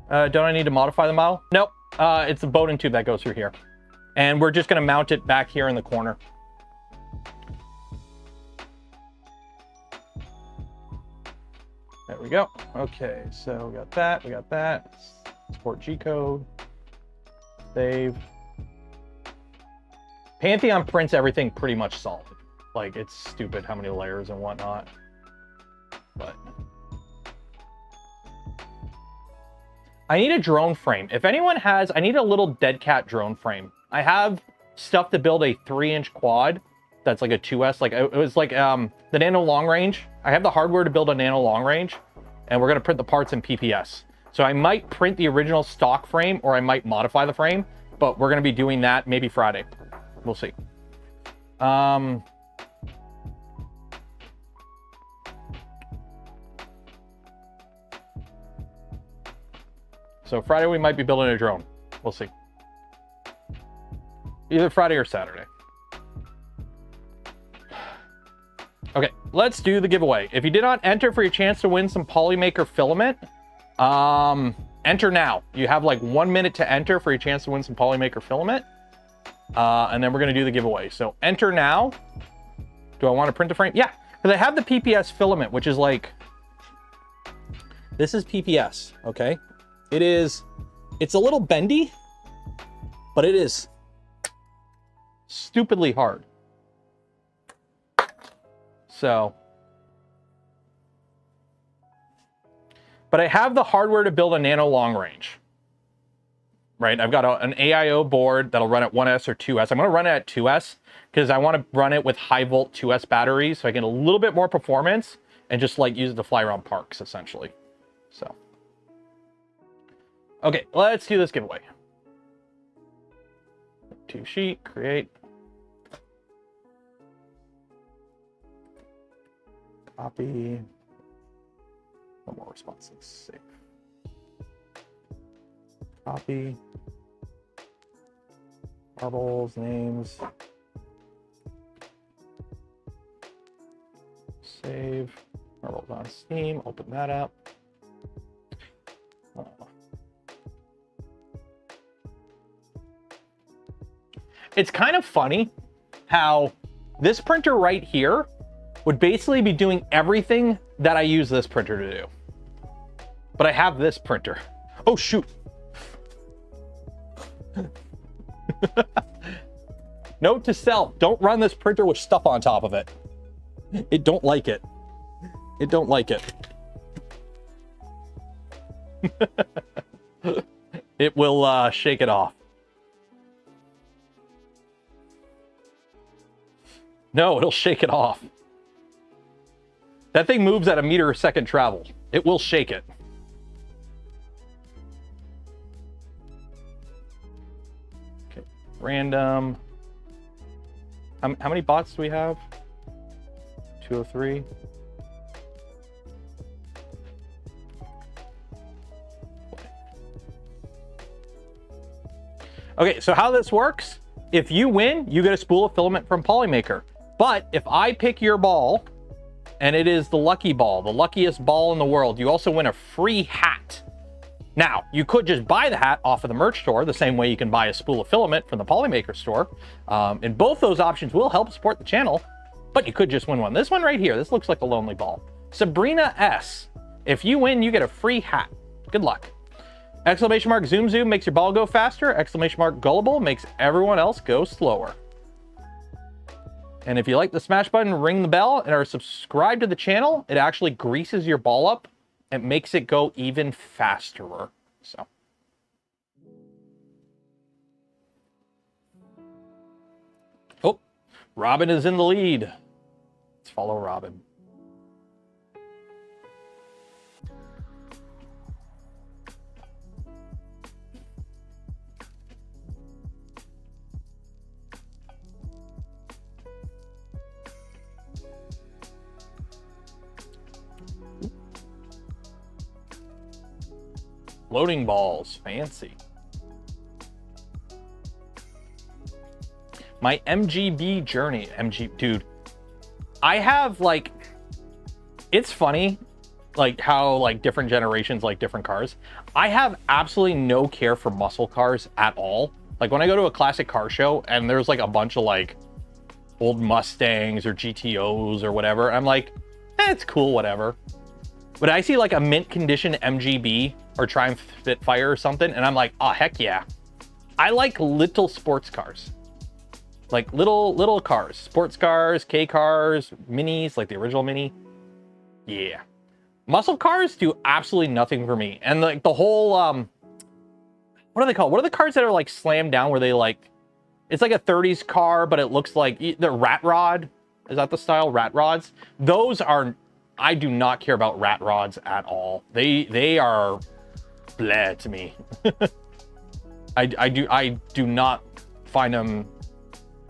Don't I need to modify the model? Nope. It's the Bowden tube that goes through here. And we're just going to mount it back here in the corner. There we go. Okay, so we got that. We got that. Support G-code. Save. Pantheon prints everything pretty much solid. Like, it's stupid how many layers and whatnot. But I need a drone frame. If anyone has, I need a little dead cat drone frame. I have stuff to build a 3-inch quad that's like a 2S. Like, it was like the Nano Long Range. I have the hardware to build a Nano Long Range, and we're going to print the parts in PPS. So I might print the original stock frame, or I might modify the frame, but we're going to be doing that maybe Friday. We'll see. So Friday we might be building a drone. We'll see. Either Friday or Saturday. Okay, let's do the giveaway. If you did not enter for your chance to win some Polymaker filament, enter now. You have like 1 minute to enter for your chance to win some Polymaker filament. And then we're going to do the giveaway. So enter now. Do I want to print a frame? Yeah, because I have the PPS filament, which is like, this is PPS, okay? It's a little bendy, but it is stupidly hard. So, but I have the hardware to build a Nano Long Range. Right, I've got an AIO board that'll run at 1S or 2S. I'm going to run it at 2S because I want to run it with high volt 2S batteries so I get a little bit more performance and just like use it to fly around parks essentially. So, okay, let's do this giveaway. 2 sheet, create. Copy. No more responses, save. Copy. Marbles, names. Save. Marbles on Steam. Open that up. Oh. It's kind of funny how this printer right here would basically be doing everything that I use this printer to do. But I have this printer. Oh, shoot. Note to self, don't run this printer with stuff on top of it. It don't like it. It don't like it. It will shake it off. No, it'll shake it off. That thing moves at 1 meter a second travel. It will shake it. Okay, random. How many bots do we have? 203. Okay, so how this works, if you win, you get a spool of filament from Polymaker. But if I pick your ball, and it is the lucky ball, the luckiest ball in the world, you also win a free hat. Now, you could just buy the hat off of the merch store, the same way you can buy a spool of filament from the Polymaker store. And both those options will help support the channel. but you could just win one. This one right here, this looks like a lonely ball. Sabrina S. If you win, you get a free hat. Good luck. Exclamation mark zoom zoom makes your ball go faster. Exclamation mark gullible makes everyone else go slower. And if you like the smash button, ring the bell, and are subscribed to the channel, it actually greases your ball up and makes it go even faster. So. Oh, Robin is in the lead. Let's follow Robin. Floating balls, fancy. My MGB journey, dude. I have like, it's funny, like how like different generations like different cars. I have absolutely no care for muscle cars at all. Like when I go to a classic car show and there's like a bunch of like old Mustangs or GTOs or whatever, I'm like, it's cool, whatever. But I see like a mint condition MGB or Triumph Spitfire or something, and I'm like, oh, heck yeah. I like little sports cars. Like little cars. Sports cars, K cars, minis, like the original Mini. Yeah. Muscle cars do absolutely nothing for me. And like the whole, what are they called? What are the cars that are like slammed down where they like, it's like a 30s car, but it looks like the rat rod. Is that the style? Rat rods? Those are, I do not care about rat rods at all. They are bleh to me. I do not find them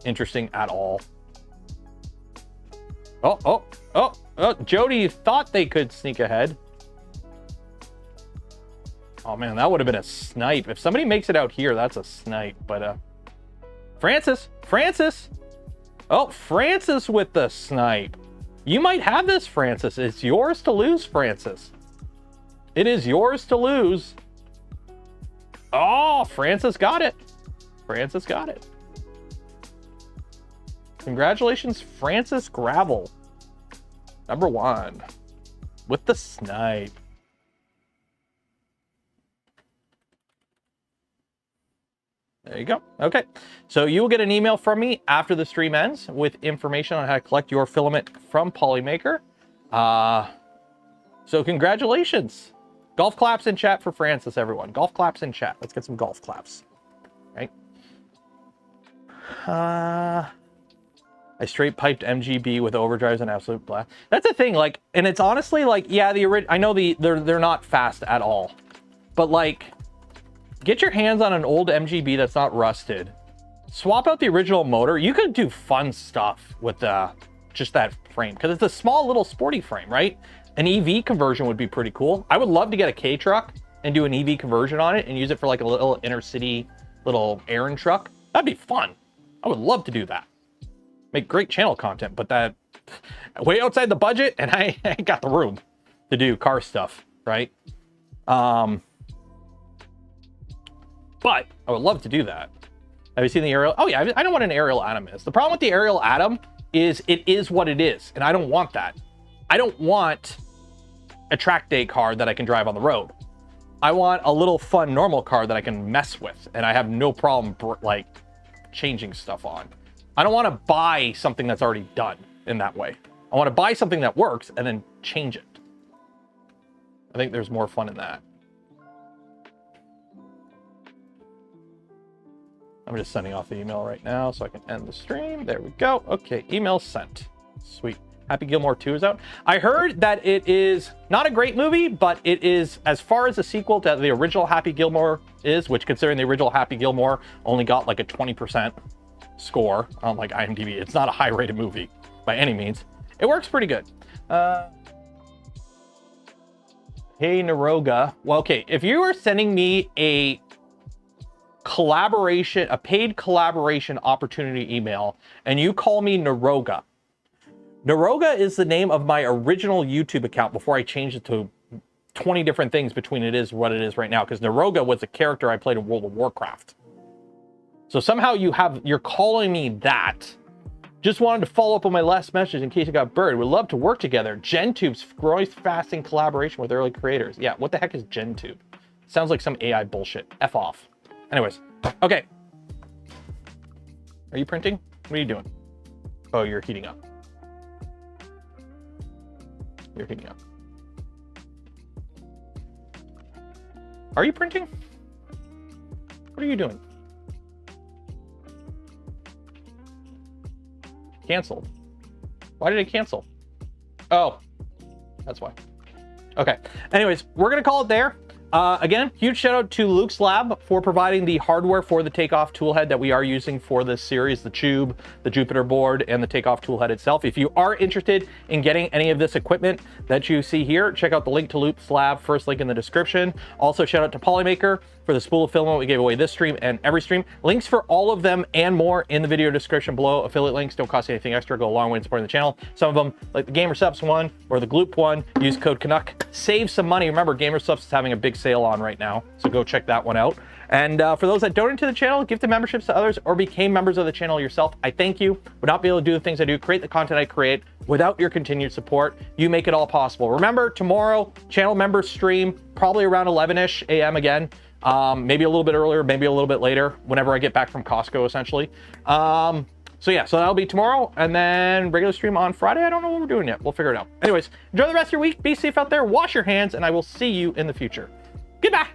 interesting at all. Oh, Jody thought they could sneak ahead. Oh man, that would have been a snipe. If somebody makes it out here, that's a snipe. But Francis. Oh, Francis with the snipe. You might have this, Francis. It's yours to lose, Francis. It is yours to lose. Oh, Francis got it. Francis got it. Congratulations, Francis Gravel. Number 1. With the snipe. There you go. Okay. So you will get an email from me after the stream ends with information on how to collect your filament from Polymaker. So congratulations. Golf claps in chat for Francis, everyone. Golf claps in chat. Let's get some golf claps. Right? I straight piped MGB with overdrives and absolute blast. That's the thing, like, and it's honestly like, yeah, I know they're not fast at all. But like, get your hands on an old MGB that's not rusted. Swap out the original motor. You could do fun stuff with just that frame, because it's a small little sporty frame, right? An EV conversion would be pretty cool. I would love to get a K truck and do an EV conversion on it and use it for like a little inner city little errand truck. That'd be fun. I would love to do that. Make great channel content, but that way outside the budget, and I ain't got the room to do car stuff, right? But I would love to do that. Have you seen the aerial? Oh yeah, I know what an aerial atom is. The problem with the aerial atom is it is what it is, and I don't want that. I don't want a track day car that I can drive on the road. I want a little fun normal car that I can mess with, and I have no problem like changing stuff on. I don't want to buy something that's already done in that way. I want to buy something that works and then change it. I think there's more fun in that. I'm just sending off the email right now so I can end the stream. There we go. Okay, email sent. Sweet. Happy Gilmore 2 is out. I heard that it is not a great movie, but it is, as far as a sequel to the original Happy Gilmore is, which considering the original Happy Gilmore only got like a 20% score on like IMDb. It's not a high rated movie by any means. It works pretty good. Hey, Naroga. Well, okay, if you are sending me a collaboration, a paid collaboration opportunity email, and you call me Naroga. Naroga is the name of my original YouTube account before I changed it to 20 different things between it is what it is right now, because Naroga was a character I played in World of Warcraft. So somehow you're calling me that, Just wanted to follow up on my last message in case it got buried. Would love to work together. GenTube's growing fast in collaboration with early creators. Yeah, what the heck is GenTube? Sounds like some AI bullshit. F off. Anyways, okay. Are you printing? What are you doing? Oh, you're heating up. You're heating up. Are you printing? What are you doing? Canceled. Why did it cancel? Oh, that's why. Okay. Anyways, we're going to call it there. Again, huge shout out to Luke's Lab for providing the hardware for the takeoff toolhead that we are using for this series, the Chube, the Jupiter board, and the takeoff toolhead itself. If you are interested in getting any of this equipment that you see here, check out the link to Luke's Lab, first link in the description. Also, shout out to Polymaker for the spool of filament we gave away this stream and every stream. Links for all of them and more in the video description below. Affiliate links don't cost you anything extra, go a long way in supporting the channel. Some of them, like the GamerSubs one or the Gloop one, use code Canuck. Save some money. Remember, GamerSubs is having a big sale on right now, so go check that one out. And for those that donate to the channel, give the memberships to others, or became members of the channel yourself, I thank you. Would not be able to do the things I do, create the content I create, without your continued support. You make it all possible. Remember, tomorrow, channel members stream, probably around 11-ish a.m. again. Maybe a little bit earlier, maybe a little bit later, whenever I get back from Costco, essentially. So yeah, so that'll be tomorrow, and then regular stream on Friday. I don't know what we're doing yet. We'll figure it out. Anyways, enjoy the rest of your week. Be safe out there. Wash your hands, and I will see you in the future. Goodbye.